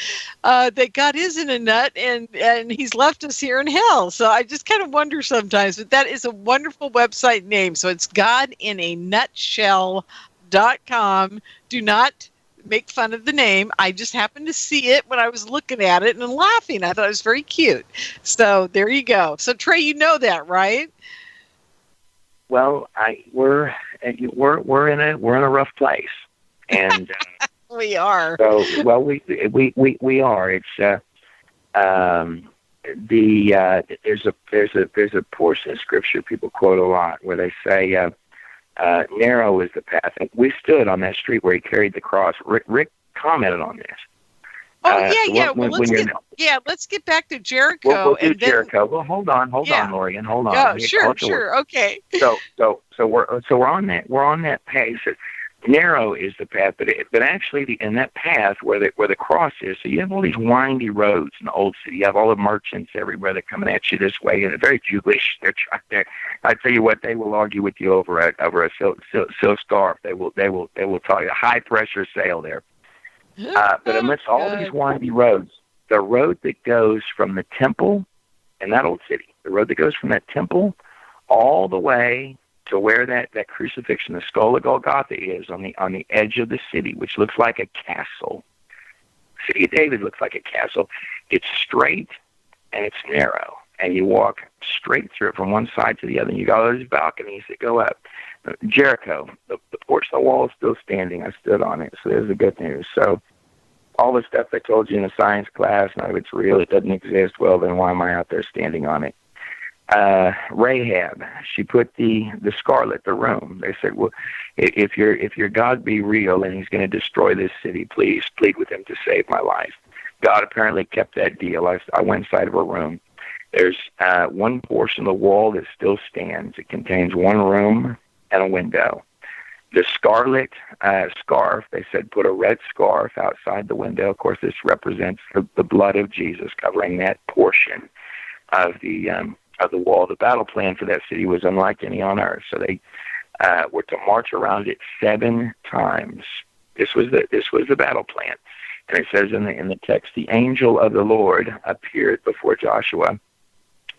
Speaker 1: that God is in a nut and he's left us here in hell. So I just kind of wonder sometimes, but that is a wonderful website name. So it's godinanutshell.com. Do not make fun of the name. I just happened to see it when I was looking at it and laughing. I thought it was very cute. So there you go. So Trey, you know that, right?
Speaker 2: Well, we're in a rough place, and
Speaker 1: we are.
Speaker 2: So well, we are. It's there's a portion of scripture people quote a lot where they say narrow is the path. And we stood on that street where he carried the cross. Rick commented on this.
Speaker 1: Let's get back to Jericho.
Speaker 2: We'll do Jericho. Well, hold on, Lorien, hold on.
Speaker 1: Oh, sure, okay.
Speaker 2: So we're on that path. Narrow is the path, but actually in that path where the cross is, so you have all these windy roads in the old city. You have all the merchants everywhere. They're coming at you this way, and they're very Jewish. I tell you what, they will argue with you over a silk scarf. They will tell you a high pressure sale there. But amidst all these windy roads, the road that goes from the temple in that old city, the road that goes from that temple all the way to where that crucifixion, the skull of Golgotha, is on the edge of the city, which looks like a castle. The city of David looks like a castle. It's straight and it's narrow, and you walk straight through it from one side to the other. And you got all those balconies that go up. Jericho, the portion of the wall is still standing. I stood on it, so there's the good news. So all the stuff I told you in the science class, no, it's real, it doesn't exist, well, then why am I out there standing on it? Rahab, she put the scarlet, the room. They said, well, if your God be real and he's going to destroy this city, please plead with him to save my life. God apparently kept that deal. I went inside of a room. There's one portion of the wall that still stands. It contains one room and a window. The scarlet scarf, they said, put a red scarf outside the window. Of course, this represents the blood of Jesus covering that portion of the wall. The battle plan for that city was unlike any on earth. So they were to march around it 7 times. This was the battle plan. And it says in the text, the angel of the Lord appeared before Joshua.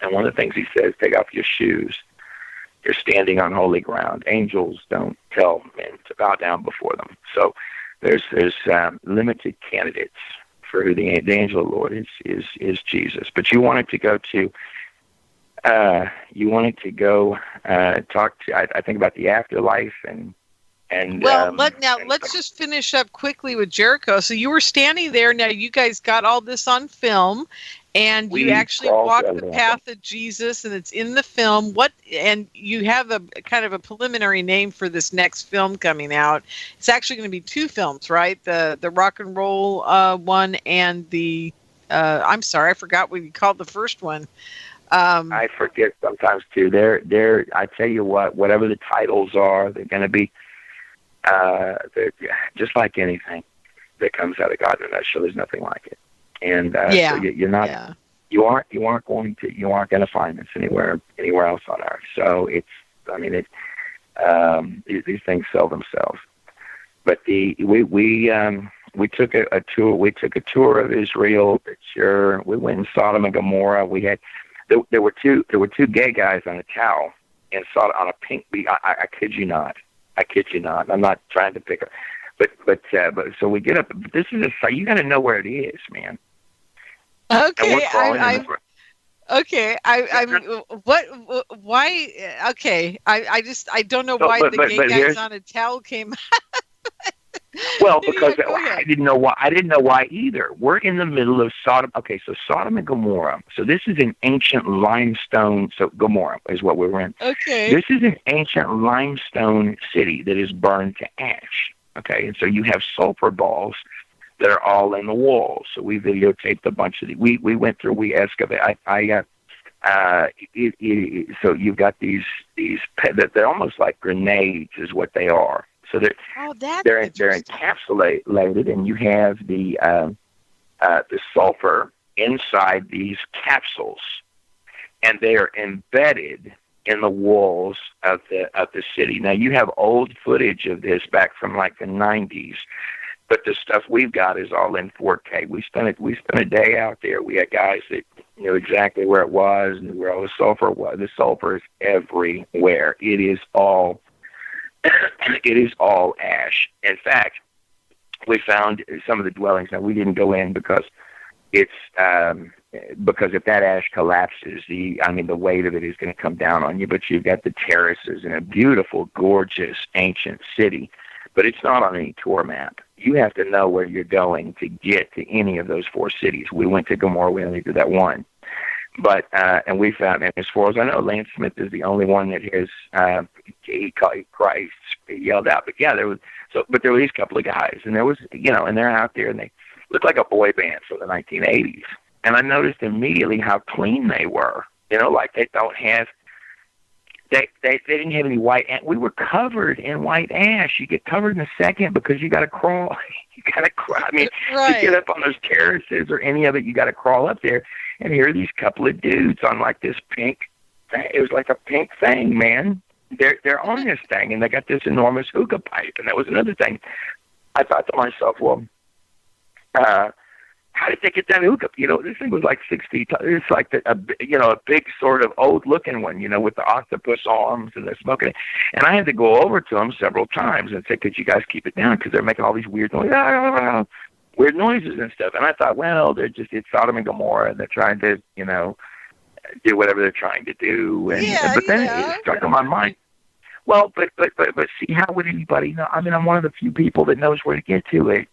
Speaker 2: And one of the things he says, take off your shoes. You're standing on holy ground. Angels don't tell men to bow down before them. So there's limited candidates for who the angel of the Lord is Jesus. But you wanted to go talk to, I think, about the afterlife and
Speaker 1: let's just finish up quickly with Jericho. So you were standing there. Now you guys got all this on film, and you actually walked the path of Jesus, and it's in the film. And you have a kind of a preliminary name for this next film coming out. It's actually going to be 2 films, right? The rock and roll one and the I'm sorry, I forgot what you called the first one.
Speaker 2: I forget sometimes too. They're I tell you what, whatever the titles are, they're going to be. They're just like anything that comes out of God in a nutshell. There's nothing like it, and so you're not. Yeah. You aren't going to find this anywhere else on earth. So these things sell themselves. But we took a tour. We took a tour of Israel. Sure, we went in Sodom and Gomorrah. We had there were two gay guys on a towel in Sodom on a pink beach. I kid you not. I'm not trying to pick her. but so we get up. This is you got to know where it is, man.
Speaker 1: Okay, why? Okay, I don't know why the gay guys on a towel came.
Speaker 2: Well, because I didn't know why. I didn't know why either. We're in the middle of Sodom. Okay, so Sodom and Gomorrah. So this is an ancient limestone. So Gomorrah is what we were in.
Speaker 1: Okay.
Speaker 2: This is an ancient limestone city that is burned to ash. Okay, and so you have sulfur balls that are all in the walls. So we videotaped a bunch of these. We went through. We excavated. So you've got these they're almost like grenades, is what they are. So they're encapsulated, and you have the sulfur inside these capsules, and they are embedded in the walls of the city. Now you have old footage of this back from like the 90s, but the stuff we've got is all in 4K. We spent a day out there. We had guys that knew exactly where it was and where all the sulfur was. The sulfur is everywhere. It is all ash. In fact, we found some of the dwellings. Now we didn't go in because it's because if that ash collapses, the weight of it is going to come down on you. But you've got the terraces in a beautiful, gorgeous, ancient city, but it's not on any tour map. You have to know where you're going to get to any of those 4 cities. We went to Gomorrah. We only did that one. But and we found, and as far as I know, Lance Smith is the only one that has he called Christ, he yelled out. But yeah, but there were these couple of guys, and there was, and they're out there, and they looked like a boy band from the 1980s. And I noticed immediately how clean they were. Like they don't have, they didn't have any white. We were covered in white ash. You get covered in a second because you got to crawl. You got to crawl. To get up on those terraces or any of it, you got to crawl up there. And here are these couple of dudes on like this pink thing. It was like a pink thing, man. They're on this thing, and they got this enormous hookah pipe. And that was another thing. I thought to myself, well, how did they get that hookah? This thing was like 6 feet tall. It's like a big sort of old-looking one, with the octopus arms and the smoking. And I had to go over to them several times and say, could you guys keep it down? Because they're making all these weird noises. Weird noises and stuff. And I thought, well, it's Sodom and Gomorrah, and they're trying to, do whatever they're trying to do. And but then it struck on my mind. Well, but see, how would anybody know? I'm one of the few people that knows where to get to it.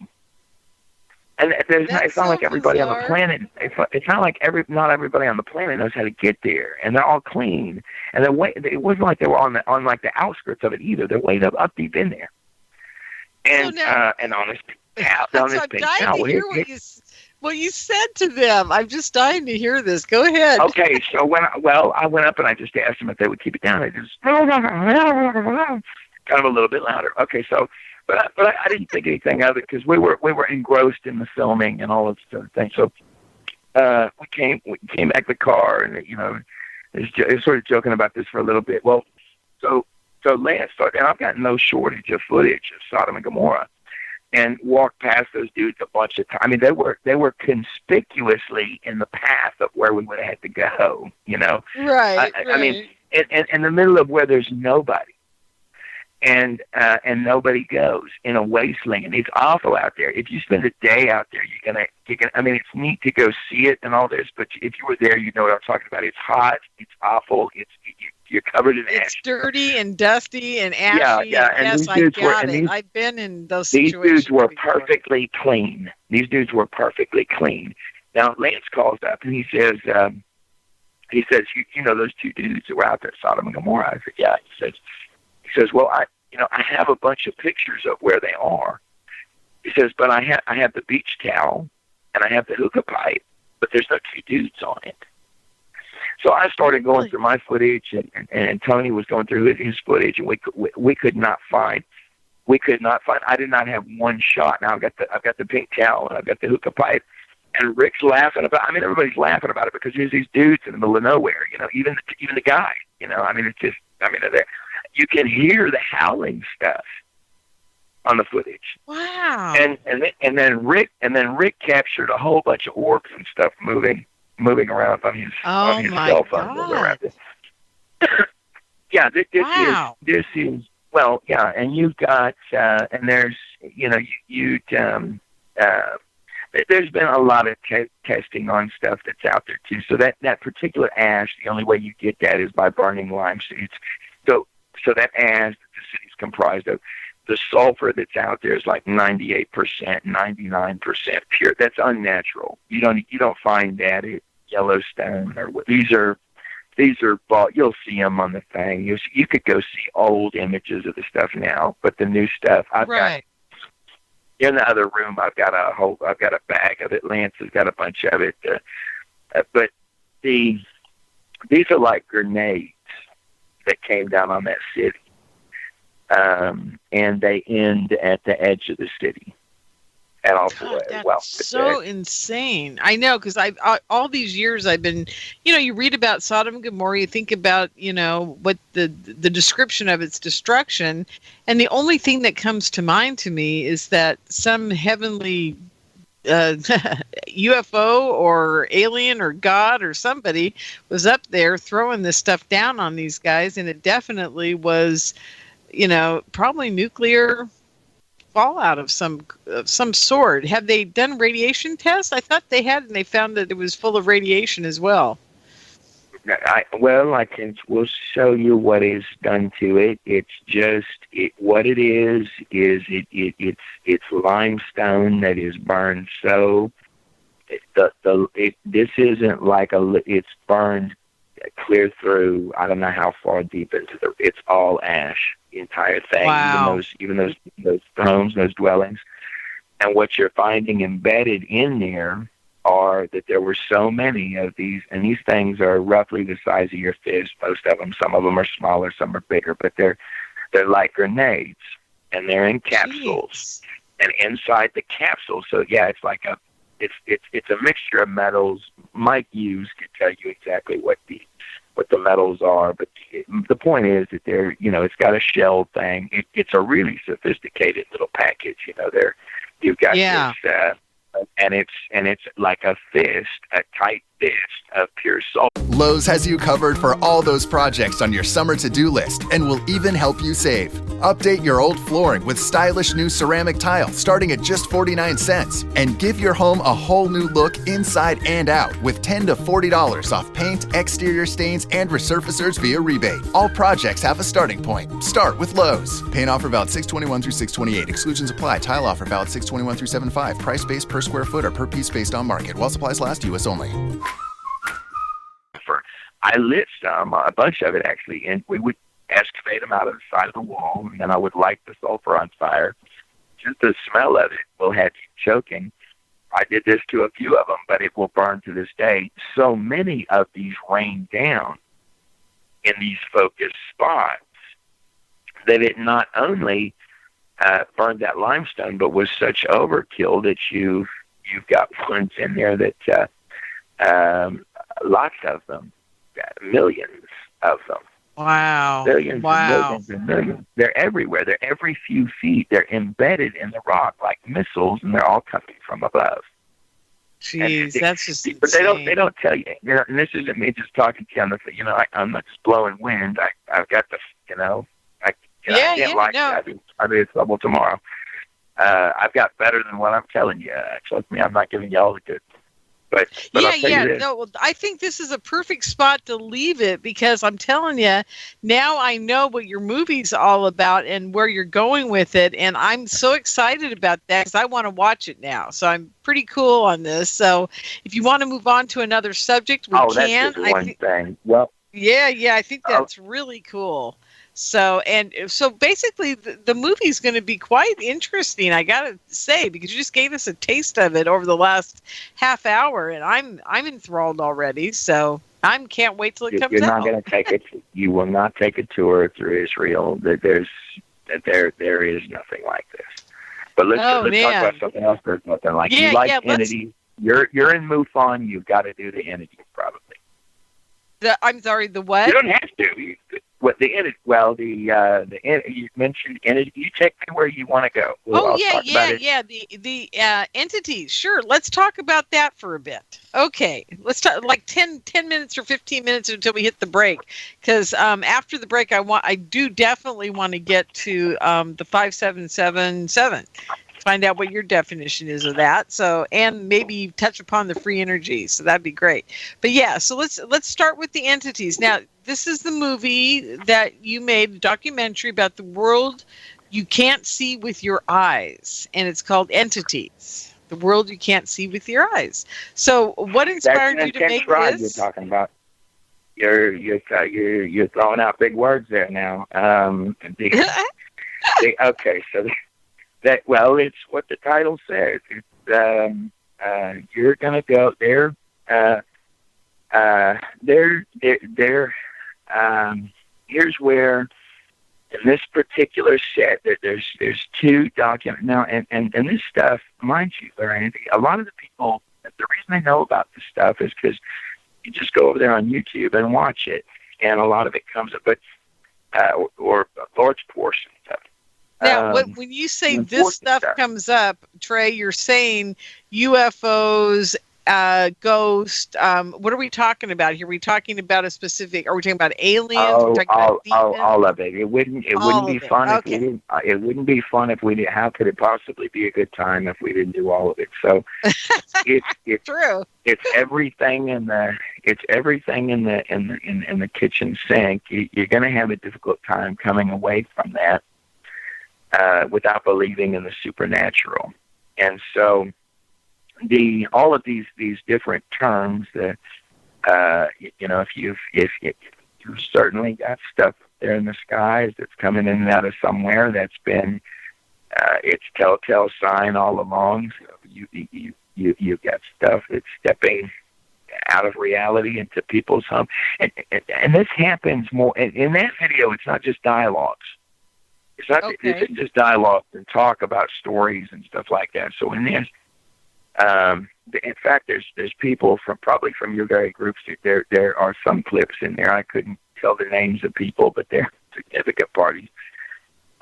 Speaker 2: And it's not like everybody on the planet. It's not like not everybody on the planet knows how to get there, and they're all clean. And it wasn't like they were on like the outskirts of it either. They're way up deep in there. And and honestly.
Speaker 1: I'm dying to hear what you said to them. I'm just dying to hear this. Go ahead.
Speaker 2: Okay, so I went up and I just asked them if they would keep it down. They just kind of a little bit louder. Okay, so but I didn't think anything of it because we were engrossed in the filming and all of sort of things. So we came back to the car, and it's sort of joking about this for a little bit. Well, so Lance started, and I've got no shortage of footage of Sodom and Gomorrah. And walked past those dudes a bunch of times. They were conspicuously in the path of where we would have had to go.
Speaker 1: Right.
Speaker 2: In the middle of where there's nobody, and nobody goes in a wasteland. It's awful out there. If you spend a day out there, you're gonna. It's neat to go see it and all this, but if you were there, you know what I'm talking about. It's hot. It's awful. You're covered in ash.
Speaker 1: It's dirty and dusty and ashy. Yeah. And yes, I get it. I've been in those situations.
Speaker 2: These dudes were perfectly clean. Now, Lance calls up and he says, those 2 dudes that were out there, Sodom and Gomorrah. I said, yeah. He says, well, I have a bunch of pictures of where they are. He says, but I have the beach towel and I have the hookah pipe, but there's no 2 dudes on it. So I started going through my footage, and Tony was going through his footage, and we could not find. I did not have one shot. Now I've got the pink towel and I've got the hookah pipe, and Rick's laughing about. Everybody's laughing about it because there's these dudes in the middle of nowhere. Even the guy. It's just. You can hear the howling stuff on the footage.
Speaker 1: Wow.
Speaker 2: And then Rick captured a whole bunch of orbs and stuff moving around on his cell phone. Yeah, this Well, yeah, and you've got, and there's, there's been a lot of testing on stuff that's out there too. So that particular ash, the only way you get that is by burning lime seeds. So that ash that the city's comprised of, the sulfur that's out there is like 98%, 99% pure. That's unnatural. You don't find that at Yellowstone or these are you'll see them on the thing. You could go see old images of the stuff now, but the new stuff I've got in the other room. I've got a bag of it. Lance has got a bunch of it. But these are like grenades that came down on that city, and they end at the edge of the city. And also,
Speaker 1: that's so insane. I know, because all these years I've been, you read about Sodom and Gomorrah, you think about, what the description of its destruction, and the only thing that comes to mind to me is that some heavenly UFO or alien or God or somebody was up there throwing this stuff down on these guys, and it definitely was, probably nuclear fallout of some sort. Have they done radiation tests? I thought they had, and they found that it was full of radiation as well.
Speaker 2: We'll show you what is done to it. It's just what it is it's limestone that is burned. So this isn't like it's burned clear through. I don't know how far deep into it's all ash. The entire thing,
Speaker 1: wow.
Speaker 2: even those homes, those dwellings, and what you're finding embedded in there are that there were so many of these, and these things are roughly the size of your fist. Most of them, some of them are smaller, some are bigger, but they're like grenades, and they're in capsules, and inside the capsule. So yeah, it's like it's a mixture of metals. Mike Hughes could tell you exactly what the metals are, but the point is that they're, it's got a shell thing. It's a really sophisticated little package. You've got this, and it's like a tight fist of pure salt.
Speaker 3: Lowe's has you covered for all those projects on your summer to-do list and will even help you save. Update your old flooring with stylish new ceramic tile starting at just 49 cents and give your home a whole new look inside and out with $10 to $40 off paint, exterior stains, and resurfacers via rebate. All projects have a starting point. Start with Lowe's. Paint offer valid 6/21 through 6/28. Exclusions apply. Tile offer valid 6/21 through 7/5. Price based per square foot or per piece based on market. While supplies last, U.S. only.
Speaker 2: I lit a bunch of it actually, and we would excavate them out of the side of the wall, and then I would light the sulfur on fire. Just the smell of it will have you choking. I did this to a few of them, but it will burn to this day. So many of these rain down in these focused spots that it not only burned that limestone, but was such overkill that you've got ones in there that lots of them. Millions of them.
Speaker 1: Wow.
Speaker 2: Billions
Speaker 1: wow.
Speaker 2: and millions and millions. They're everywhere. They're every few feet. They're embedded in the rock like missiles, and they're all coming from above.
Speaker 1: Jeez, that's just insane.
Speaker 2: But they don't tell you. And this isn't me just talking to you on the I'm not just blowing wind. I've got the I can't lie to you. I'll be in trouble tomorrow. I've got better than what I'm telling you. Trust me, I'm not giving you all the good. But
Speaker 1: no, I think this is a perfect spot to leave it because I'm telling you, now I know what your movie's all about and where you're going with it, and I'm so excited about that because I want to watch it now. So I'm pretty cool on this. So if you want to move on to another subject, we can.
Speaker 2: That's just one thing. Well,
Speaker 1: I think that's really cool. So basically the movie's going to be quite interesting, I got to say, because you just gave us a taste of it over the last half hour, and I'm enthralled already. So I can't wait till it comes out.
Speaker 2: You're not going to take it. You will not take a tour through Israel. There is nothing like this. But let's talk about something else. There's nothing like you like entities. You're in MUFON. You've got to do the entities probably.
Speaker 1: I'm sorry. The what?
Speaker 2: You don't have to. What the entity? Well, you mentioned entity. You take me where you want to go.
Speaker 1: The entities. Sure, let's talk about that for a bit. Okay, let's talk like 10 minutes or 15 minutes until we hit the break, because after the break, I do definitely want to get to the 5777. Find out what your definition is of that. So, and maybe touch upon the free energy. So that'd be great. But yeah, so let's start with the entities. Now, this is the movie that you made, a documentary about the world you can't see with your eyes, and it's called Entities. The world you can't see with your eyes. So, what inspired you to make this?
Speaker 2: You're talking about. You're throwing out big words there now. Okay, so. It's what the title says. It's you're gonna go there. Here's where in this particular set there's two documents now, and this stuff, mind you, Lorien, a lot of the people, the reason they know about this stuff is because you just go over there on YouTube and watch it, and a lot of it comes up, but or a large portion of it.
Speaker 1: Now, when you say this stuff comes up, Trey, you're saying UFOs, ghost. What are we talking about here? Are we talking about a specific? Are we talking about aliens?
Speaker 2: All of it. It wouldn't be fun if we didn't. It wouldn't be fun if we didn't. How could it possibly be a good time if we didn't do all of it? So it's
Speaker 1: true.
Speaker 2: It's everything in the. It's everything in the kitchen sink. You're going to have a difficult time coming away from that. Without believing in the supernatural, and so all of these different terms that if you've certainly got stuff there in the skies that's coming in and out of somewhere that's been it's telltale sign all along. So you've got stuff that's stepping out of reality into people's home, and this happens more in that video. It's not just dialogues. It's not just dialogue and talk about stories and stuff like that. So in this, in fact, there's people probably from your very groups. There are some clips in there. I couldn't tell the names of people, but they're significant parties.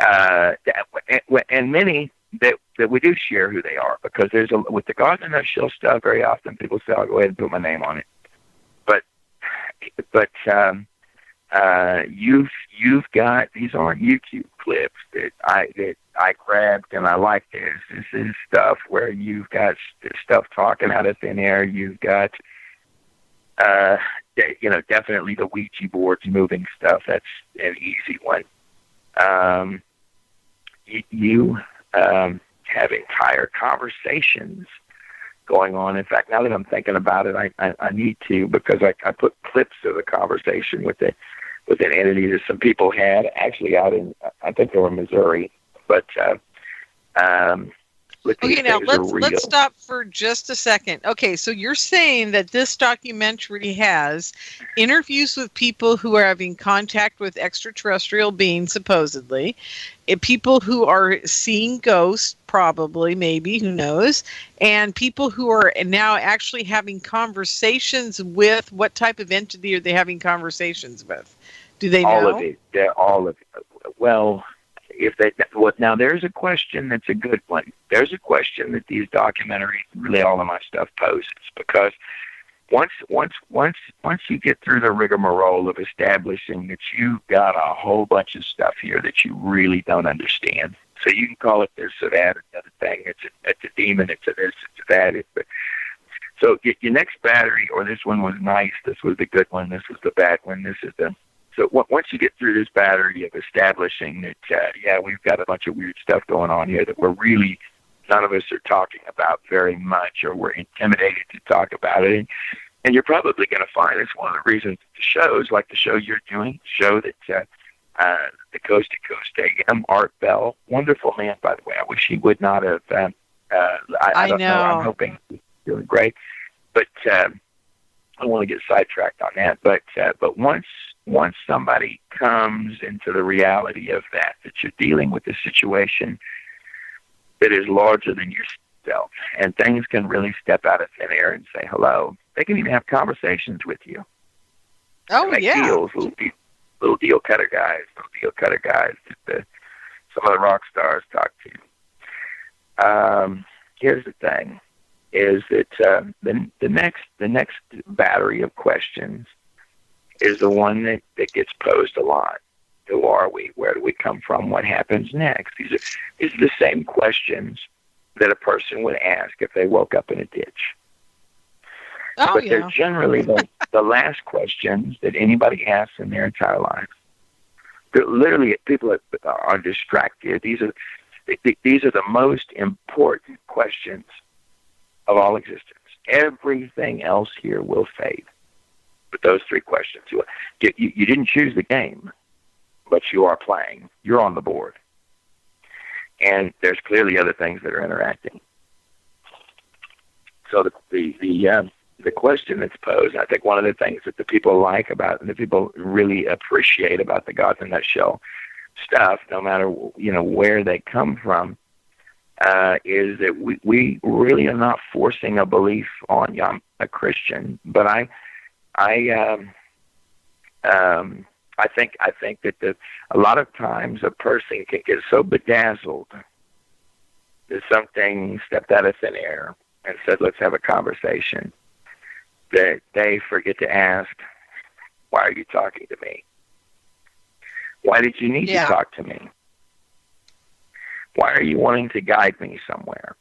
Speaker 2: And many that we do share who they are, because with the God in the Shell stuff, very often people say, "I'll go ahead and put my name on it," but you've got, these aren't YouTube clips that I grabbed and I like this. This is stuff where you've got stuff talking out of thin air. You've got definitely the Ouija boards moving stuff. That's an easy one. You have entire conversations going on. In fact, now that I'm thinking about it, I need to, because I put clips of the conversation with an entity that some people had actually out in, I think they were Missouri, but
Speaker 1: okay, now let's stop for just a second. Okay, so you're saying that this documentary has interviews with people who are having contact with extraterrestrial beings, supposedly, people who are seeing ghosts, probably, maybe, who knows, and people who are now actually having conversations with. What type of entity are they having conversations with? Do they know?
Speaker 2: All of it. All of it. Well, now there's a question that's a good one. There's a question that these documentaries, really all of my stuff, poses, because once you get through the rigmarole of establishing that you've got a whole bunch of stuff here that you really don't understand, so you can call it this or that or the other thing. It's a demon. It's a this. It's a that. So your next battery, or this one was nice. This was the good one. This was the bad one. This is the. So once you get through this battery of establishing that, we've got a bunch of weird stuff going on here that we're really, none of us are talking about very much, or we're intimidated to talk about it. And you're probably going to find it's one of the reasons the shows, like the show you're doing, show that the Coast to Coast AM, Art Bell, wonderful man, by the way. I wish he would not have. I don't know. I'm hoping he's doing great. But I don't want to get sidetracked on that. But once somebody comes into the reality of that you're dealing with a situation that is larger than yourself, and things can really step out of thin air and say hello. They can even have conversations with you.
Speaker 1: Oh, yeah.
Speaker 2: little deal cutter guys that some of the rock stars talk to. Here's the thing, is that the next battery of questions is the one that gets posed a lot. Who are we? Where do we come from? What happens next? These are the same questions that a person would ask if they woke up in a ditch. But they're generally the last questions that anybody asks in their entire life. Literally, people are distracted. These are the most important questions of all existence. Everything else here will fade. But those three questions. You didn't choose the game, but you are playing. You're on the board. And there's clearly other things that are interacting. So the question that's posed, I think one of the things that the people like about, and the people really appreciate about the God in a Nutshell stuff, no matter where they come from, is that we really are not forcing a belief on you. I'm a Christian, but I think that a lot of times a person can get so bedazzled that something stepped out of thin air and said, let's have a conversation, that they forget to ask, why are you talking to me? Why did you need to talk to me? Why are you wanting to guide me somewhere?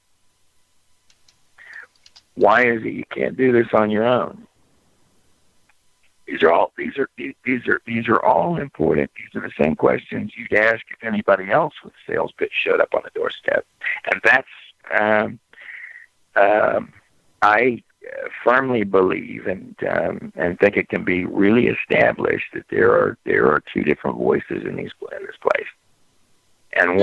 Speaker 2: Why is it you can't do this on your own? These are all important. These are the same questions you'd ask if anybody else with a sales pitch showed up on the doorstep. And that's I firmly believe and think it can be really established that there are two different voices in this place, and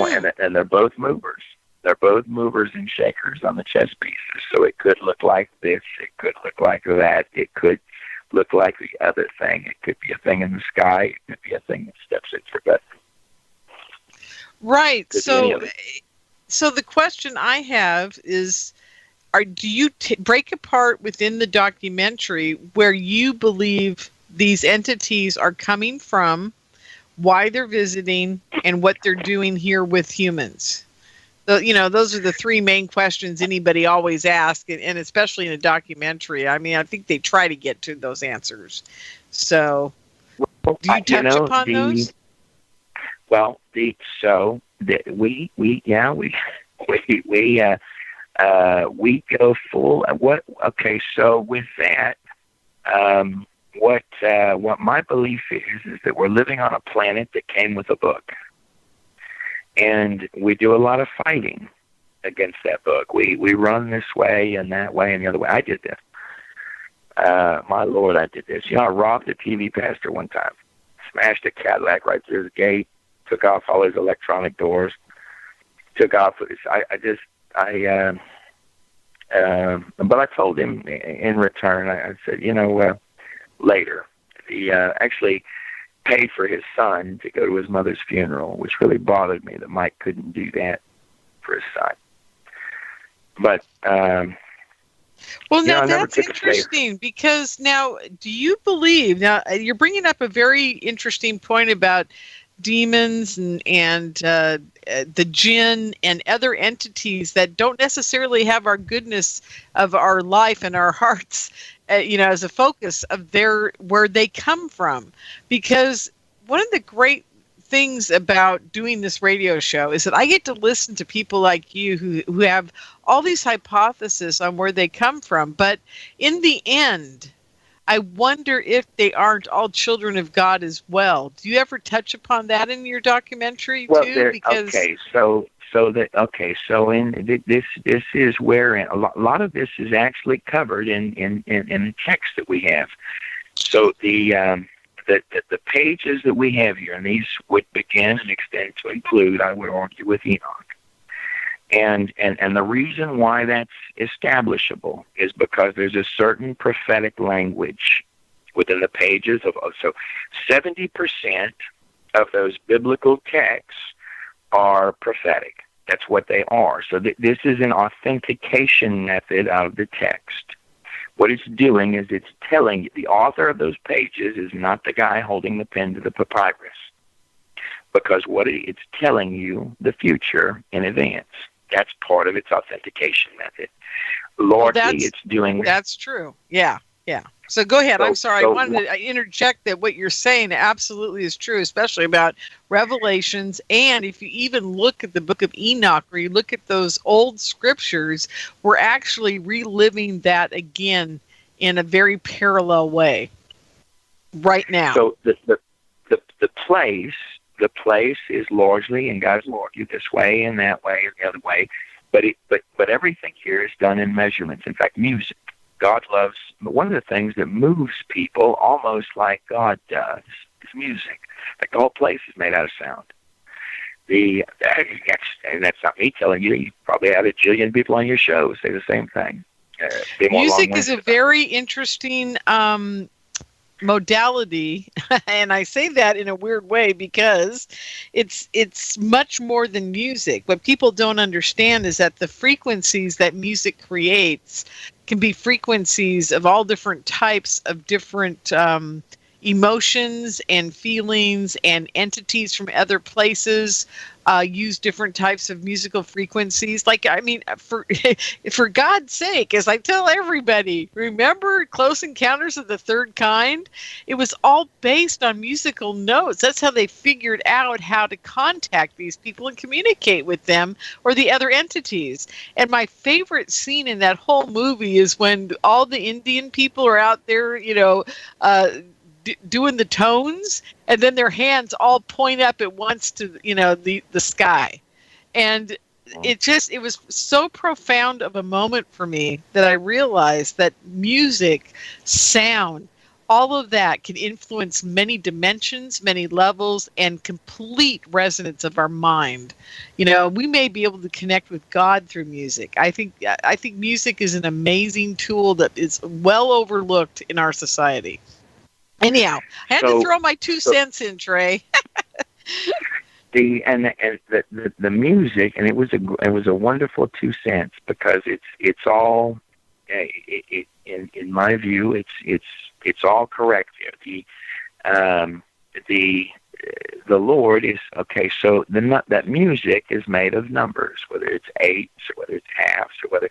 Speaker 2: they're both movers. They're both movers and shakers on the chess pieces. So it could look like this. It could look like that. It could look like the other thing. It could be a thing in the sky. It could be a thing that steps in for good.
Speaker 1: Right. So the question I have is, do you break apart within the documentary where you believe these entities are coming from, why they're visiting, and what they're doing here with humans? Those are the three main questions anybody always asks, and especially in a documentary. I mean, I think they try to get to those answers. So, do you touch upon those?
Speaker 2: Well, we go full. Okay. So with that, what my belief is that we're living on a planet that came with a book. And we do a lot of fighting against that book. We run this way and that way and the other way. I did this. My Lord, I did this. I robbed a TV pastor one time, smashed a Cadillac right through the gate, took off all his electronic doors, took off with his. But I told him in return. I said, later. He actually paid for his son to go to his mother's funeral, which really bothered me that Mike couldn't do that for his son. But
Speaker 1: well, now that's interesting, because now, do you believe? Now you're bringing up a very interesting point about demons and the jinn and other entities that don't necessarily have our goodness of our life and our hearts as a focus of where they come from. Because one of the great things about doing this radio show is that I get to listen to people like you who have all these hypotheses on where they come from. But in the end, I wonder if they aren't all children of God as well. Do you ever touch upon that in your documentary too? This is where a lot of this is actually covered in the text that we have. So the pages that we have here, and these would begin and extend to include, I would argue, with Enoch. And the reason why that's establishable is because there's a certain prophetic language within the pages of. So 70% of those biblical texts are prophetic. That's what they are. So this is an authentication method of the text.
Speaker 2: What it's doing is it's telling you, the author of those pages is not the guy holding the pen to the papyrus, because it's telling you the future in advance. That's part of its authentication method. Largely, it's doing...
Speaker 1: That's true. Yeah. So go ahead. I'm sorry. I wanted to interject that what you're saying absolutely is true, especially about Revelations. And if you even look at the book of Enoch, or you look at those old scriptures, we're actually reliving that again in a very parallel way right now.
Speaker 2: So the place is largely, and God's Lord, you this way and that way or the other way, but everything here is done in measurements. In fact, music. God loves, one of the things that moves people almost like God does is music. Like the whole place is made out of sound. And that's not me telling you. You probably had a jillion people on your show say the same thing.
Speaker 1: Music is a very interesting modality, and I say that in a weird way because it's much more than music. What people don't understand is that the frequencies that music creates can be frequencies of all different types of different emotions and feelings, and entities from other places use different types of musical frequencies. Like, I mean, for God's sake, as I tell everybody, remember Close Encounters of the Third Kind? It was all based on musical notes. That's how they figured out how to contact these people and communicate with them or the other entities. And my favorite scene in that whole movie is when all the Indian people are out there, doing the tones, and then their hands all point up at once to the sky. And it was so profound of a moment for me that I realized that music, sound, all of that can influence many dimensions, many levels, and complete resonance of our mind. We may be able to connect with God through music. I think music is an amazing tool that is well overlooked in our society. Anyhow, I had to throw my 2 cents in, Trey.
Speaker 2: the music, and it was a wonderful 2 cents, because it's all in my view it's all correct here. The Lord is okay. So that music is made of numbers, whether it's eights or whether it's halves or whether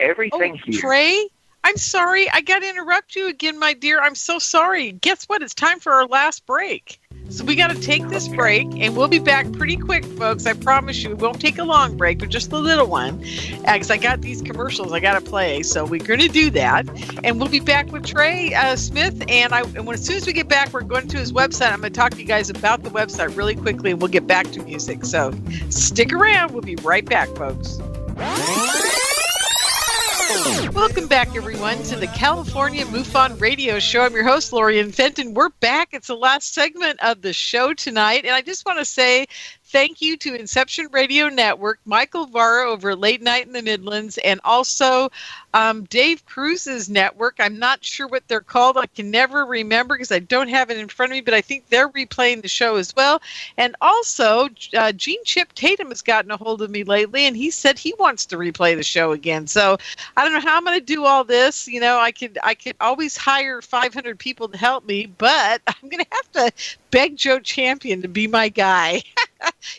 Speaker 2: everything here.
Speaker 1: Trey, I'm sorry. I got to interrupt you again, my dear. I'm so sorry. Guess what? It's time for our last break. So we got to take this break, and we'll be back pretty quick, folks. I promise you. We won't take a long break, but just a little one. Because I got these commercials I got to play. So we're going to do that. And we'll be back with Trey Smith. And as soon as we get back, we're going to his website. I'm going to talk to you guys about the website really quickly, and we'll get back to music. So stick around. We'll be right back, folks. Welcome back, everyone, to the California MUFON Radio Show. I'm your host, Lorien Fenton. We're back. It's the last segment of the show tonight. And I just want to say thank you to Inception Radio Network, Michael Vara over at Late Night in the Midlands, and also Dave Cruz's network. I'm not sure what they're called. I can never remember because I don't have it in front of me, but I think they're replaying the show as well. And also, Gene Chip Tatum has gotten a hold of me lately, and he said he wants to replay the show again. So I don't know how I'm going to do all this. I could always hire 500 people to help me, but I'm going to have to beg Joe Champion to be my guy.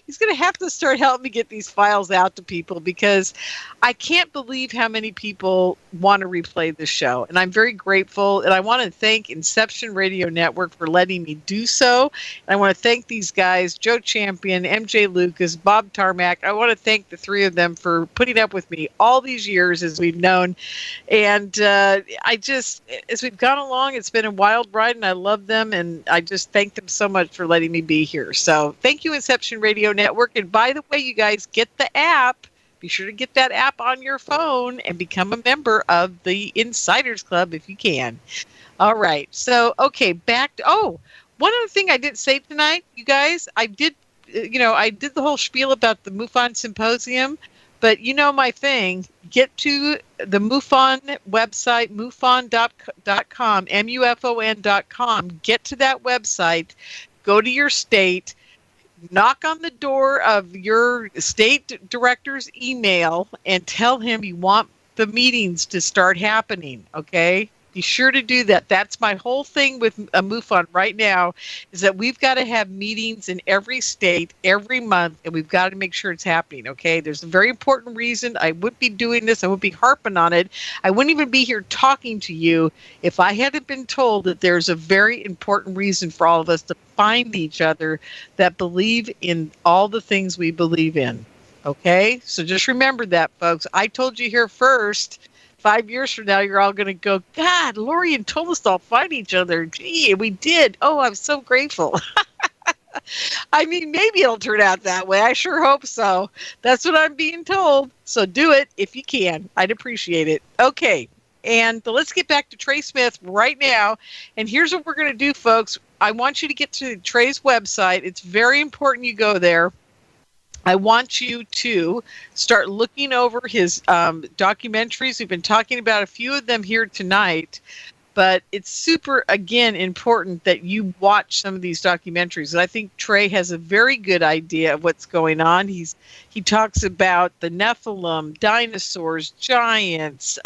Speaker 1: He's going to have to start helping me get these files out to people, because I can't believe how many people want to replay the show. And I'm very grateful. And I want to thank Inception Radio Network for letting me do so. And I want to thank these guys, Joe Champion, MJ Lucas, Bob Tarmac. I want to thank the 3 of them for putting up with me all these years as we've known. And as we've gone along, it's been a wild ride, and I love them. And I just thank them so much for letting me be here. So thank you, Inception Radio Network. And by the way, you guys, get the app. Be sure to get that app on your phone and become a member of the Insiders Club if you can. All right. So, okay, back to, one other thing I didn't say tonight, you guys, I did the whole spiel about the MUFON Symposium, but my thing, get to the MUFON website, MUFON.com, MUFON.com, get to that website, go to your state, knock on the door of your state director's email and tell him you want the meetings to start happening, okay? Be sure to do that. That's my whole thing with a MUFON right now, is that we've got to have meetings in every state every month, and we've got to make sure it's happening, okay? There's a very important reason. I wouldn't be doing this. I wouldn't be harping on it. I wouldn't even be here talking to you if I hadn't been told that there's a very important reason for all of us to find each other that believe in all the things we believe in, okay? So just remember that, folks. I told you here first. 5 years from now, you're all going to go, God, Lorien told us to all find each other. Gee, we did. Oh, I'm so grateful. I mean, maybe it'll turn out that way. I sure hope so. That's what I'm being told. So do it if you can. I'd appreciate it. Okay. And let's get back to Trey Smith right now. And here's what we're going to do, folks. I want you to get to Trey's website. It's very important you go there. I want you to start looking over his documentaries. We've been talking about a few of them here tonight, but it's super, again, important that you watch some of these documentaries. And I think Trey has a very good idea of what's going on. He talks about the Nephilim, dinosaurs, giants,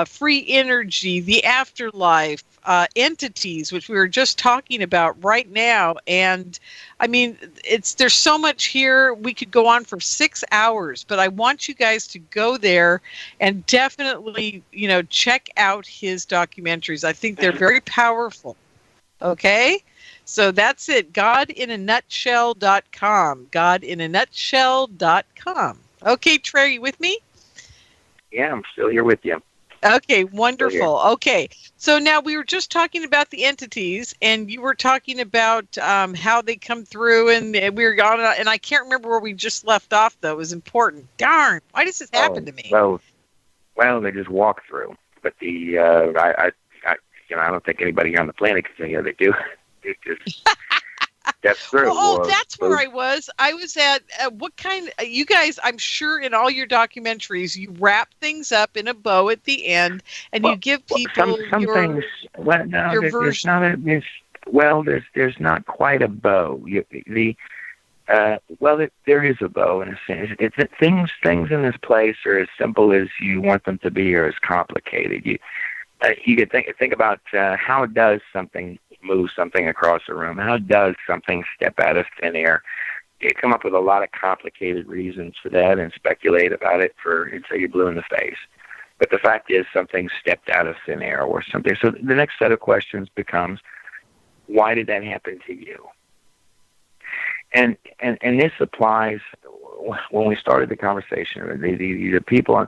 Speaker 1: free energy, the afterlife, entities, which we were just talking about right now. And I mean, there's so much here. We could go on for 6 hours, but I want you guys to go there and definitely, check out his documentaries. I think they're very powerful. Okay? So that's it. godinanutshell.com. godinanutshell.com. Okay, Trey, are you with me?
Speaker 2: Yeah, I'm still here with you.
Speaker 1: Okay, wonderful. Okay, so now we were just talking about the entities, and you were talking about how they come through, and we were on, and I can't remember where we just left off, though. It was important. Darn, why does this happen to me?
Speaker 2: Well, they just walk through. But I don't think anybody on the planet can say, they do. It just steps through.
Speaker 1: That's where I was. I was at what kind? You guys, I'm sure in all your documentaries, you wrap things up in a bow at the end, and you give people
Speaker 2: some things. Well, no, there's not there's not quite a bow. There is a bow in a sense. Things in this place are as simple as you want them to be, or as complicated. You could think about how does something move something across a room? How does something step out of thin air? You come up with a lot of complicated reasons for that and speculate about it until you're blue in the face. But the fact is, something stepped out of thin air or something. So the next set of questions becomes, why did that happen to you? And this applies when we started the conversation. The people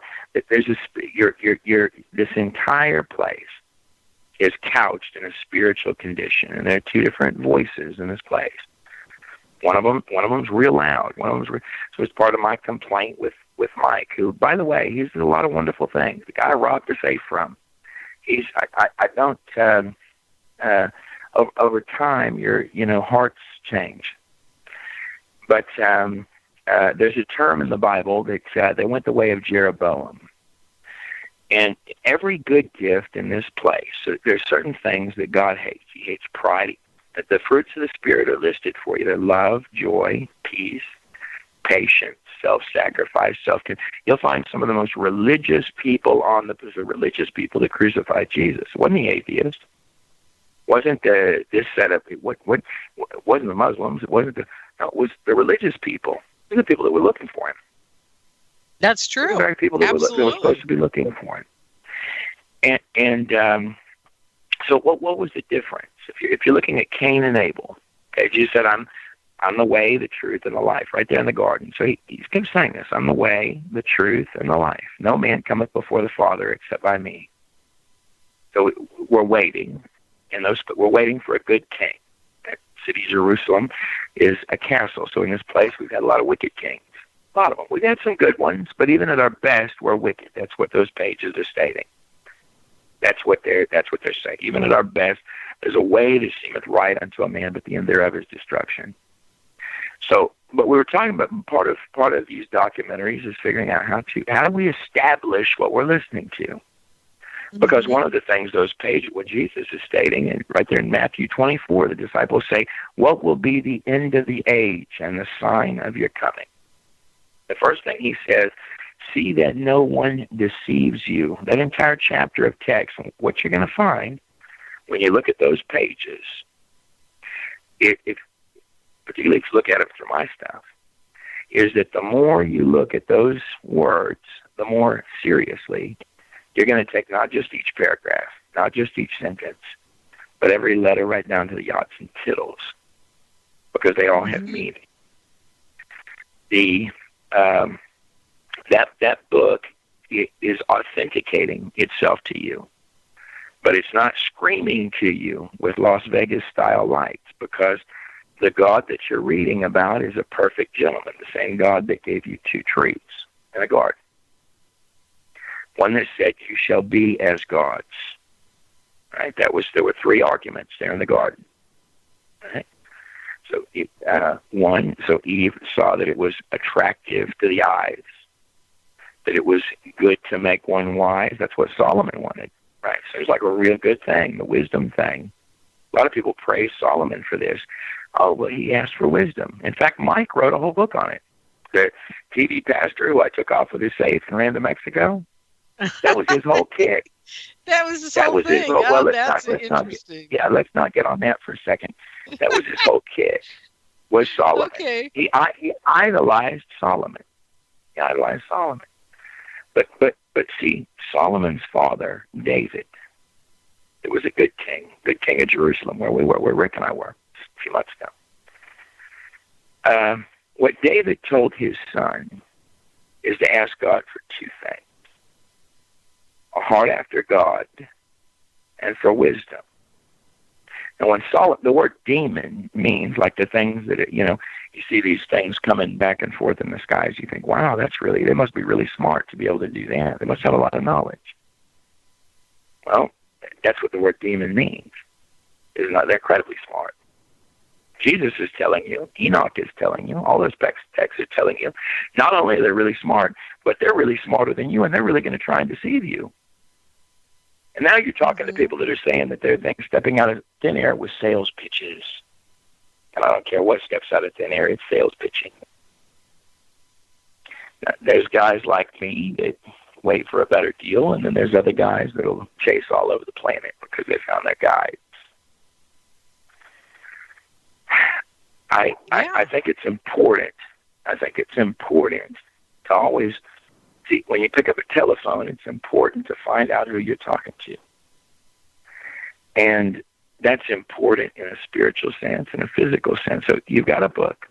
Speaker 2: there's this entire place is couched in a spiritual condition, and there are two different voices in this place. One of them's real loud. So it's part of my complaint with Mike, who, by the way, he's did a lot of wonderful things. The guy I robbed the safe from. I don't. Over time, your hearts change. But there's a term in the Bible that they went the way of Jeroboam. And every good gift in this place, so there's certain things that God hates. He hates pride. That the fruits of the Spirit are listed for you. They're love, joy, peace, patience, self-sacrifice, You'll find some of the most religious people the religious people that crucified Jesus. It wasn't the atheist. Wasn't this setup? What wasn't the Muslims? It was the religious people. They're the people that were looking for him.
Speaker 1: That's true.
Speaker 2: The very people that were supposed to be looking for him. And so what was the difference? If you're looking at Cain and Abel, okay, Jesus said, I'm the way, the truth, and the life, right there in the garden. So he keeps saying this, I'm the way, the truth, and the life. No man cometh before the Father except by me. So we're waiting, and we're waiting for a good king. That city, Jerusalem, is a castle. So in this place, we've had a lot of wicked kings. A lot of them. We've had some good ones, but even at our best, we're wicked. That's what those pages are stating. That's what they're saying. Even at our best, there's a way that seemeth right unto a man, but the end thereof is destruction. So, but we were talking about part of these documentaries is figuring out how do we establish what we're listening to? Because one of the things those pages, what Jesus is stating, and right there in Matthew 24, the disciples say, "What will be the end of the age and the sign of your coming?" The first thing he says See that no one deceives you. That entire chapter of text, what you're going to find when you look at those pages, particularly if you look at it through my stuff, is that the more you look at those words, the more seriously you're going to take not just each paragraph, not just each sentence, but every letter right down to the yots and tittles, because they all have meaning. That book is authenticating itself to you, but it's not screaming to you with Las Vegas style lights, because the God that you're reading about is a perfect gentleman, the same God that gave you 2 trees in a garden. One that said, "You shall be as gods." Right? There were 3 arguments there in the garden. Right? So so Eve saw that it was attractive to the eyes, that it was good to make one wise. That's what Solomon wanted. Right? So it's like a real good thing, the wisdom thing. A lot of people praise Solomon for this. Oh, well, he asked for wisdom. In fact, Mike wrote a whole book on it. The TV pastor who I took off with his safe and ran to Mexico, that was his whole kick.
Speaker 1: That was his whole thing. That's interesting.
Speaker 2: Let's not get on that for a second. That was his whole kick, was Solomon.
Speaker 1: Okay.
Speaker 2: He idolized Solomon. He idolized Solomon. But see, Solomon's father, David, it was a good king of Jerusalem, where Rick and I were a few months ago. What David told his son is to ask God for 2 things: a heart after God and for wisdom. And when the word demon means like the things that, you see these things coming back and forth in the skies, you think, wow, they must be really smart to be able to do that. They must have a lot of knowledge. Well, that's what the word demon means. They're incredibly smart. Jesus is telling you, Enoch is telling you, all those texts are telling you, not only are they really smart, but they're really smarter than you, and they're really going to try and deceive you. And now you're talking to people that are saying that they're stepping out of thin air with sales pitches. And I don't care what steps out of thin air, it's sales pitching. Now, there's guys like me that wait for a better deal, and then there's other guys that will chase all over the planet because they found their guides. I think it's important. I think it's important to always see, when you pick up a telephone, it's important to find out who you're talking to. And that's important in a spiritual sense, in a physical sense. So you've got a book.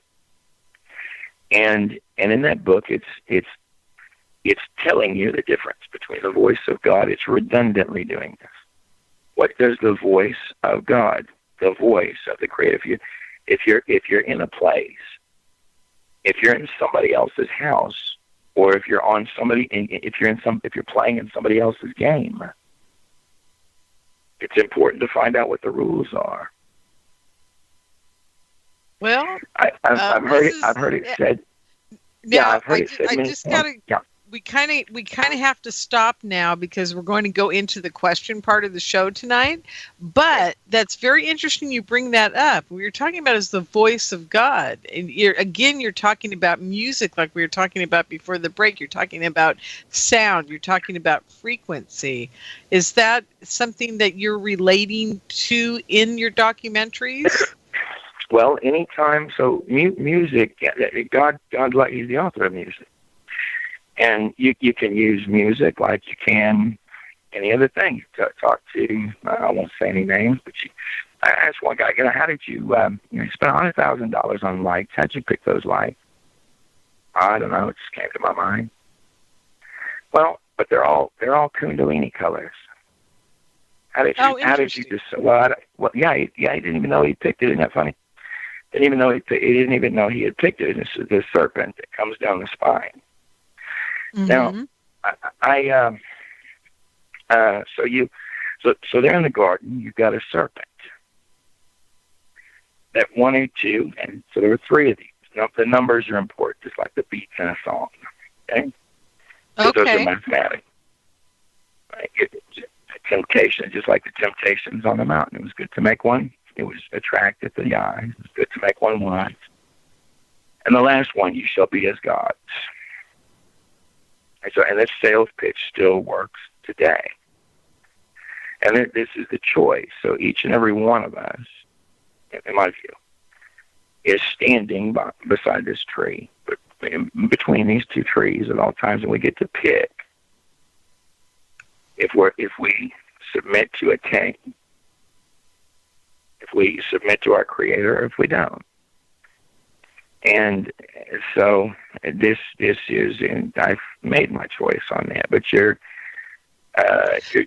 Speaker 2: And in that book, it's telling you the difference between the voice of God. It's redundantly doing this. What does the voice of God, the voice of the Creator, if you're in a place, if you're in somebody else's house, or if you're if you're playing in somebody else's game, it's important to find out what the rules are.
Speaker 1: Well,
Speaker 2: I've heard it said.
Speaker 1: Now,
Speaker 2: I've heard it said.
Speaker 1: We kind of have to stop now because we're going to go into the question part of the show tonight. But that's very interesting you bring that up. What you're talking about is the voice of God. And you're talking about music like we were talking about before the break. You're talking about sound. You're talking about frequency. Is that something that you're relating to in your documentaries?
Speaker 2: Well, anytime. So music, God, he's the author of music. And you can use music like you can any other thing. Talk to, I won't say any names, but I asked one guy, how did you spend $100,000 on lights? How'd you pick those lights? I don't know. It just came to my mind. Well, but they're all Kundalini colors. How did you just? He didn't even know he picked it. Isn't that funny? He didn't even know he had picked it. It's the serpent that comes down the spine.
Speaker 1: Mm-hmm.
Speaker 2: Now, so there in the garden, you've got a serpent that wanted to, and so there were 3 of these. Now, the numbers are important, just like the beats in a song. Okay. So those are mathematics. Right? A temptation, just like the temptations on the mountain. It was good to make one. It was attractive to the eyes. It was good to make one wise. And the last one, you shall be as gods. And this sales pitch still works today. And this is the choice. So each and every one of us, in my view, is standing beside this tree, but between these two trees at all times, and we get to pick if we submit to a king, if we submit to our Creator, or if we don't. And so this is, and I've made my choice on that. But you're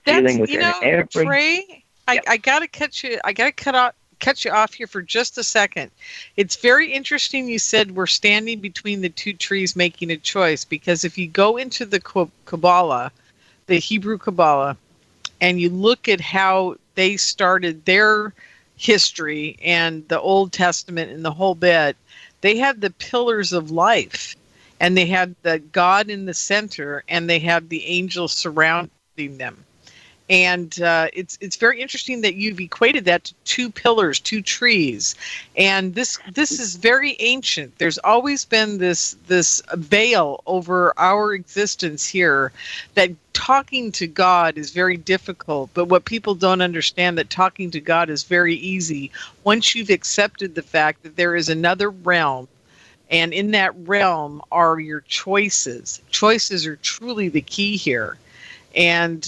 Speaker 2: dealing with every.
Speaker 1: Trey, yeah. I gotta cut you. I gotta cut you off here for just a second. It's very interesting you said we're standing between the two trees making a choice, because if you go into the Kabbalah, the Hebrew Kabbalah, and you look at how they started their history and the Old Testament and the whole bit, they had the pillars of life, and they had the God in the center, and they have the angels surrounding them. And it's very interesting that you've equated that to two pillars, two trees. And this is very ancient. There's always been this veil over our existence here, that talking to God is very difficult. But what people don't understand, that talking to God is very easy once you've accepted the fact that there is another realm. And in that realm are your choices. Choices are truly the key here. And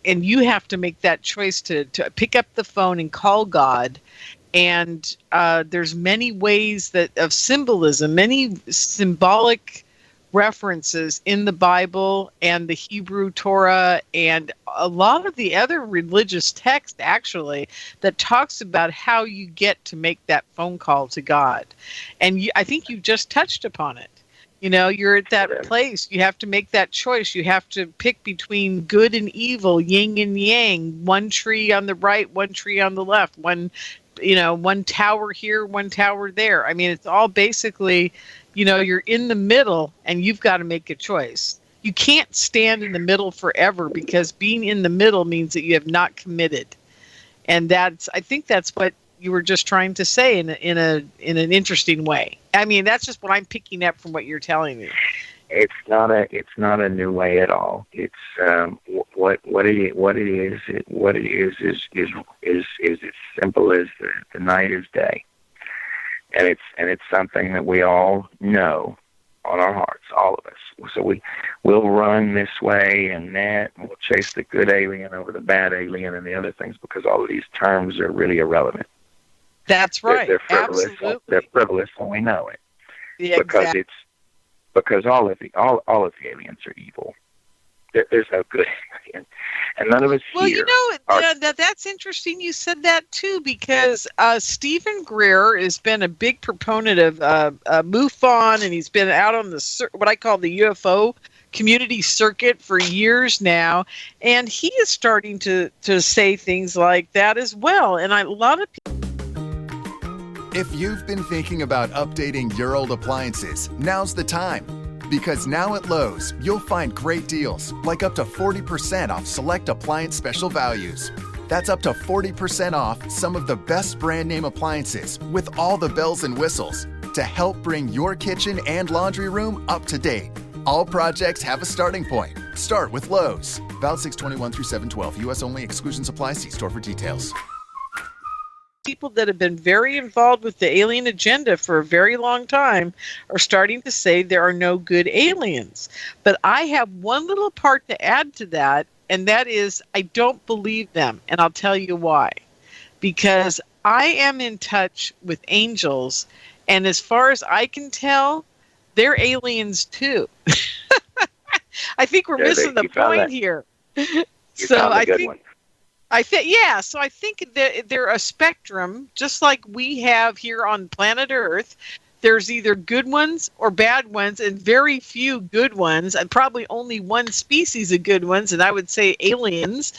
Speaker 1: you have to make that choice to pick up the phone and call God. And there's many ways of symbolism, many symbolic references in the Bible and the Hebrew Torah and a lot of the other religious text, actually, that talks about how you get to make that phone call to God. And I think you just touched upon it. You're at that place. You have to make that choice. You have to pick between good and evil, yin and yang, one tree on the right, one tree on the left, one tower here, one tower there. I mean, it's all basically, you're in the middle and you've got to make a choice. You can't stand in the middle forever, because being in the middle means that you have not committed. And I think that's what you were just trying to say in an interesting way. I mean, that's just what I'm picking up from what you're telling me.
Speaker 2: It's not a new way at all. It's what it is as simple as the night is day, and it's something that we all know on our hearts, all of us. So we'll run this way and that, and we'll chase the good alien over the bad alien and the other things, because all of these terms are really irrelevant.
Speaker 1: That's right.
Speaker 2: They're frivolous.
Speaker 1: Absolutely.
Speaker 2: They're frivolous, and we know it.
Speaker 1: Yeah, exactly.
Speaker 2: Because all of the aliens are evil. There's no good alien, and none of us here.
Speaker 1: Well, that's interesting. You said that too, because Stephen Greer has been a big proponent of MUFON, and he's been out on what I call the UFO community circuit for years now, and he is starting to say things like that as well. And a lot of people.
Speaker 3: If you've been thinking about updating your old appliances, now's the time. Because now at Lowe's, you'll find great deals, like up to 40% off select appliance special values. That's up to 40% off some of the best brand name appliances with all the bells and whistles to help bring your kitchen and laundry room up to date. All projects have a starting point. Start with Lowe's. Valid 6/21 through 7/12. U.S. only. Exclusions apply. See store for details.
Speaker 1: People that have been very involved with the alien agenda for a very long time are starting to say there are no good aliens. But I have one little part to add to that, and that is I don't believe them, and I'll tell you why. Because I am in touch with angels, and as far as I can tell, they're aliens too. I think we're missing the point here. So I think. So I think that they're a spectrum, just like we have here on planet Earth. There's either good ones or bad ones, and very few good ones, and probably only one species of good ones. And I would say aliens,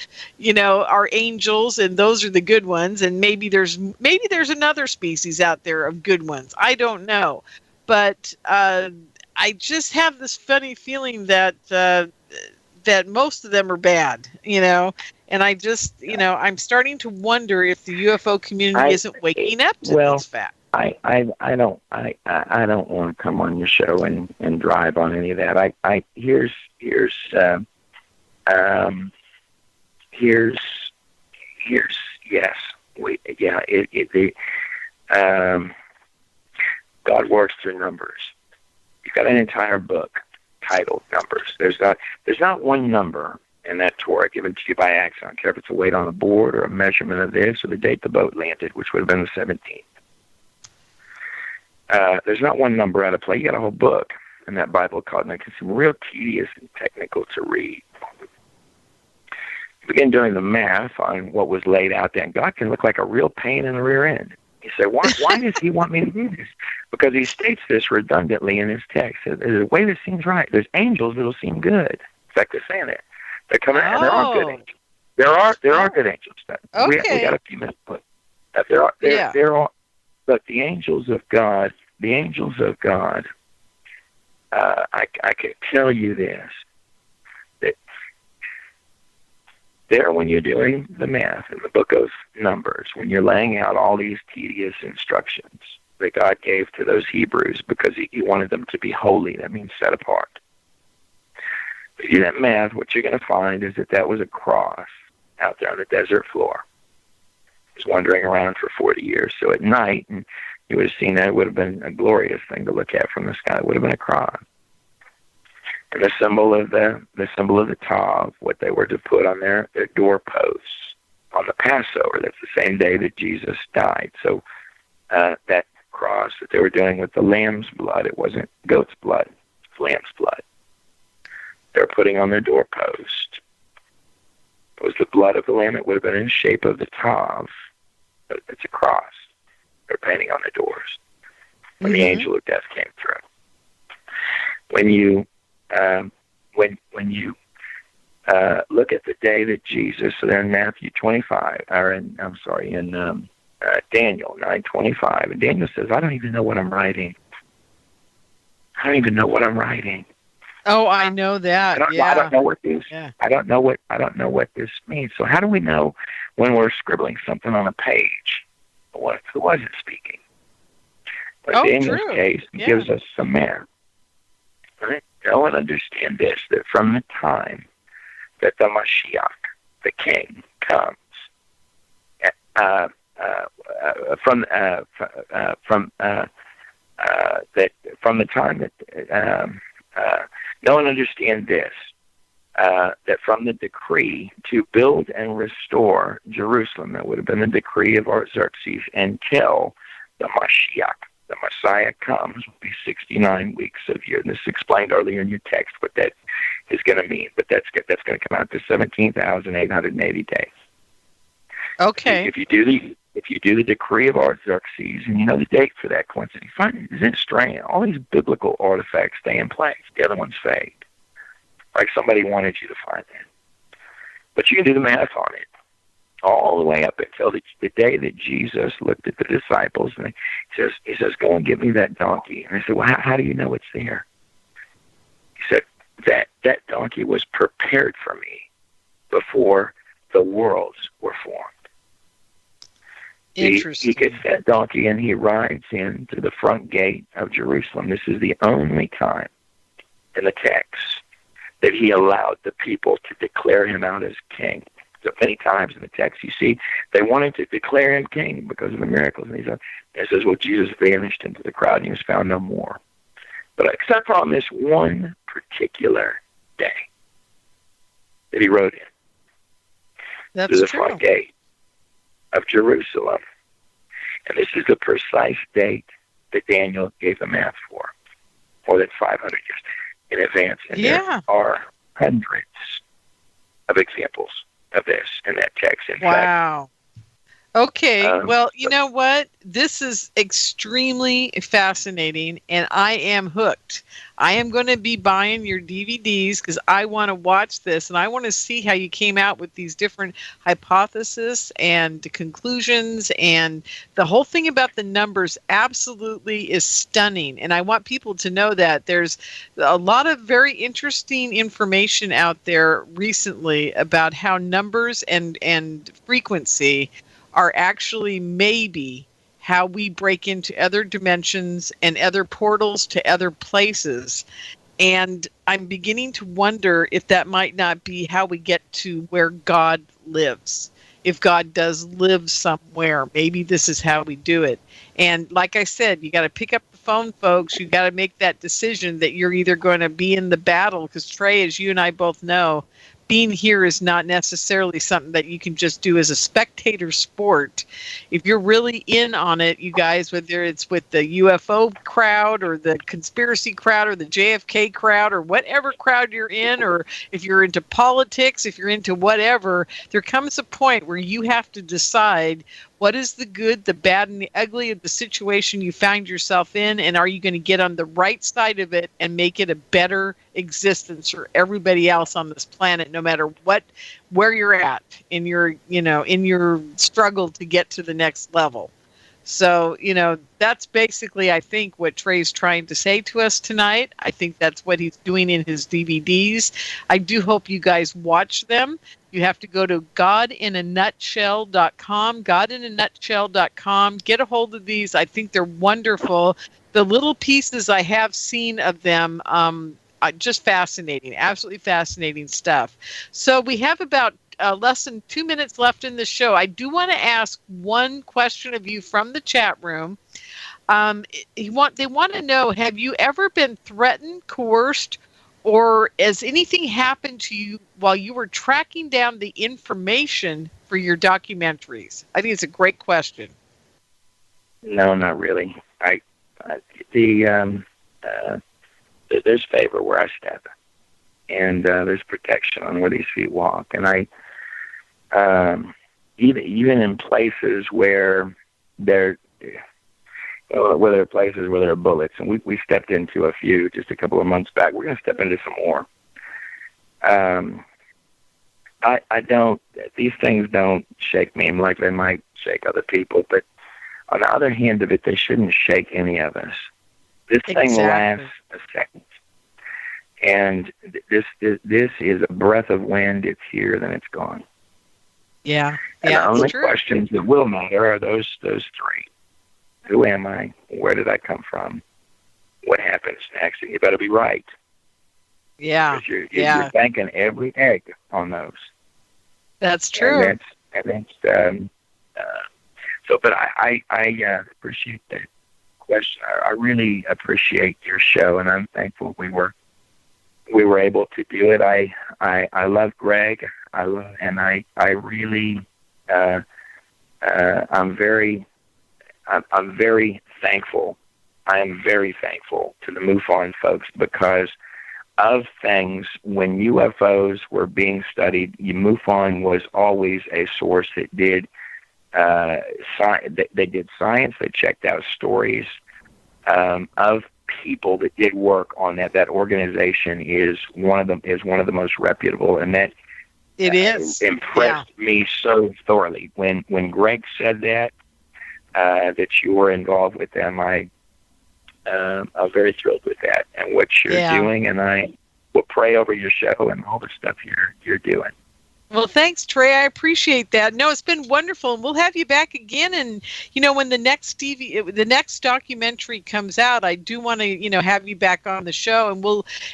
Speaker 1: are angels, and those are the good ones. And maybe there's another species out there of good ones. I don't know, but I just have this funny feeling that most of them are bad, And I just, I'm starting to wonder if the UFO community isn't waking up to this fact.
Speaker 2: I don't want to come on your show and drive on any of that. Here's yes, God works through numbers. You've got an entire book titled Numbers. There's not one number in that Torah given to you by accident. I don't care if it's a weight on a board or a measurement of this or the date the boat landed, which would have been the 17th. There's not one number out of play. You got a whole book in that Bible called, and it's real tedious and technical to read. You begin doing the math on what was laid out there, and God can look like a real pain in the rear end. You say, why does he want me to do this? Because he states this redundantly in his text. There's a way that seems right. There's angels that'll seem good. In fact, they're saying it. They're coming out, and there are good angels. There are good angels.
Speaker 1: Okay.
Speaker 2: We got a few minutes, but there are. But the angels of God, I can tell you this, that there, when you're doing the math in the book of Numbers, when you're laying out all these tedious instructions that God gave to those Hebrews because he wanted them to be holy, that means set apart. If you do that math, what you're going to find is that was a cross out there on the desert floor. It was wandering around for 40 years. So at night, and you would have seen that, it would have been a glorious thing to look at from the sky. It would have been a cross. And the symbol of the Tav, what they were to put on their doorposts on the Passover. That's the same day that Jesus died. So that cross that they were doing with the lamb's blood, it wasn't goat's blood, it's lamb's blood. They were putting on their doorpost. It was the blood of the lamb. It would have been in the shape of the Tav. It's a cross. They're painting on the doors. When the angel of death came through. When you look at the day that Jesus, so they're in Matthew 25, or in Daniel 9:25, and Daniel says, I don't even know what I'm writing.
Speaker 1: Oh, I know that.
Speaker 2: I don't know what this. Yeah. I don't know what this means. So how do we know when we're scribbling something on a page who wasn't speaking? But Daniel's case gives us some math. Right? Know and understand this: that from the time that the Mashiach, the King, comes, from the time that know and understand this, that from the decree to build and restore Jerusalem, that would have been the decree of Artaxerxes, until the Mashiach, the Messiah, comes, will be 69 weeks of year. And this is explained earlier in your text what that is going to mean, but that's going to come out to 17,880 days.
Speaker 1: Okay.
Speaker 2: If you do the decree of Artaxerxes, and you know the date for that coincidence, you find it strange. All these biblical artifacts stay in place. The other ones fade. Like somebody wanted you to find that. But you can do the math on it all the way up until the day that Jesus looked at the disciples, and he says, go and get me that donkey. And they said, well, how do you know it's there? He said, that donkey was prepared for me before the worlds were formed.
Speaker 1: Interesting.
Speaker 2: He gets that donkey and he rides into the front gate of Jerusalem. This is the only time in the text that he allowed the people to declare him out as king. So many times in the text you see they wanted to declare him king because of the miracles. And he says, well, Jesus vanished into the crowd and he was found no more. But except for on this one particular day that he rode in to the front gate of Jerusalem. And this is the precise date that Daniel gave the math for, more than 500 years in advance. And there are hundreds of examples of this in that text. In
Speaker 1: fact, okay. Well, you know what? This is extremely fascinating, and I am hooked. I am going to be buying your DVDs because I want to watch this, and I want to see how you came out with these different hypotheses and conclusions, and the whole thing about the numbers absolutely is stunning. And I want people to know that there's a lot of very interesting information out there recently about how numbers and frequency are actually maybe how we break into other dimensions and other portals to other places. And I'm beginning to wonder if that might not be how we get to where God lives. If God does live somewhere, maybe this is how we do it. And like I said, you got to pick up the phone, folks. You got to make that decision that you're either going to be in the battle, because Trey, as you and I both know, being here is not necessarily something that you can just do as a spectator sport. If you're really in on it, you guys, whether it's with the UFO crowd or the conspiracy crowd or the JFK crowd or whatever crowd you're in, or if you're into politics, if you're into whatever, there comes a point where you have to decide what is the good, the bad, and the ugly of the situation you find yourself in, and are you going to get on the right side of it and make it a better existence for everybody else on this planet, no matter where you're at in your, in your struggle to get to the next level. So, that's basically, I think, what Trey's trying to say to us tonight. I think that's what he's doing in his DVDs. I do hope you guys watch them. You have to go to godinanutshell.com, godinanutshell.com. Get a hold of these. I think they're wonderful. The little pieces I have seen of them, just fascinating, absolutely fascinating stuff. So we have about less than 2 minutes left in the show. I do want to ask one question of you from the chat room. They want to know, have you ever been threatened, coerced, or has anything happened to you while you were tracking down the information for your documentaries? I think it's a great question.
Speaker 2: No, not really. There's favor where I step, and there's protection on where these feet walk. And even in places where there are places where there are bullets, and we stepped into a few just a couple of months back. We're going to step into some more. These things don't shake me like they might shake other people, but on the other hand of it, they shouldn't shake any of us. This thing lasts a second. And this is a breath of wind. It's here, then it's gone.
Speaker 1: Yeah.
Speaker 2: And the only questions that will matter are those three. Who am I? Where did I come from? What happens next? And you better be right.
Speaker 1: Yeah.
Speaker 2: Because you're banking every egg on those.
Speaker 1: That's true.
Speaker 2: But I appreciate that question. I really appreciate your show, and I'm thankful we were able to do it. I love Greg. I'm very thankful. I am very thankful to the MUFON folks, because of things when UFOs were being studied, MUFON was always a source that did they did science. They checked out stories of people that did work on that. That organization is one of the most reputable, and that impressed me so thoroughly. When Greg said that you were involved with them, I'm very thrilled with that and what you're doing, and I will pray over your show and all the stuff you're doing.
Speaker 1: Well, thanks, Trey. I appreciate that. No, it's been wonderful, and we'll have you back again. And when the next documentary comes out, I do want to have you back on the show,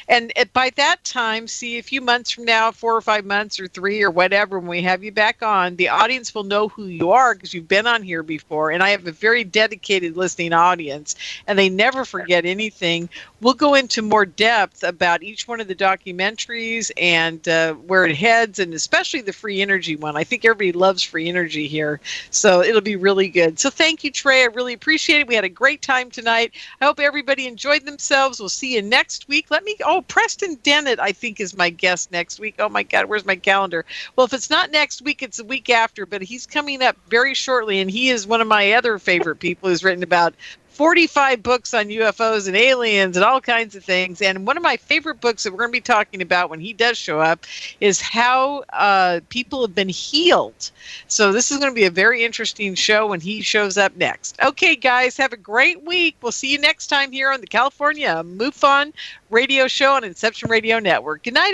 Speaker 1: and by that time, see, a few months from now, 4 or 5 months or 3 or whatever, when we have you back on, the audience will know who you are because you've been on here before, and I have a very dedicated listening audience, and they never forget anything. We'll go into more depth about each one of the documentaries and where it heads, and especially the free energy one. I think everybody loves free energy here, so it'll be really good. So thank you, Trey. I really appreciate it. We had a great time tonight. I hope everybody enjoyed themselves. We'll see you next week. Preston Dennett, I think, is my guest next week. Oh my God, where's my calendar? Well, if it's not next week, it's the week after, but he's coming up very shortly, and he is one of my other favorite people who's written about 45 books on UFOs and aliens and all kinds of things. And one of my favorite books that we're going to be talking about when he does show up is how people have been healed. So this is going to be a very interesting show when he shows up next. Okay, guys, have a great week. We'll see you next time here on the California MUFON Radio Show on Inception Radio Network. Good night.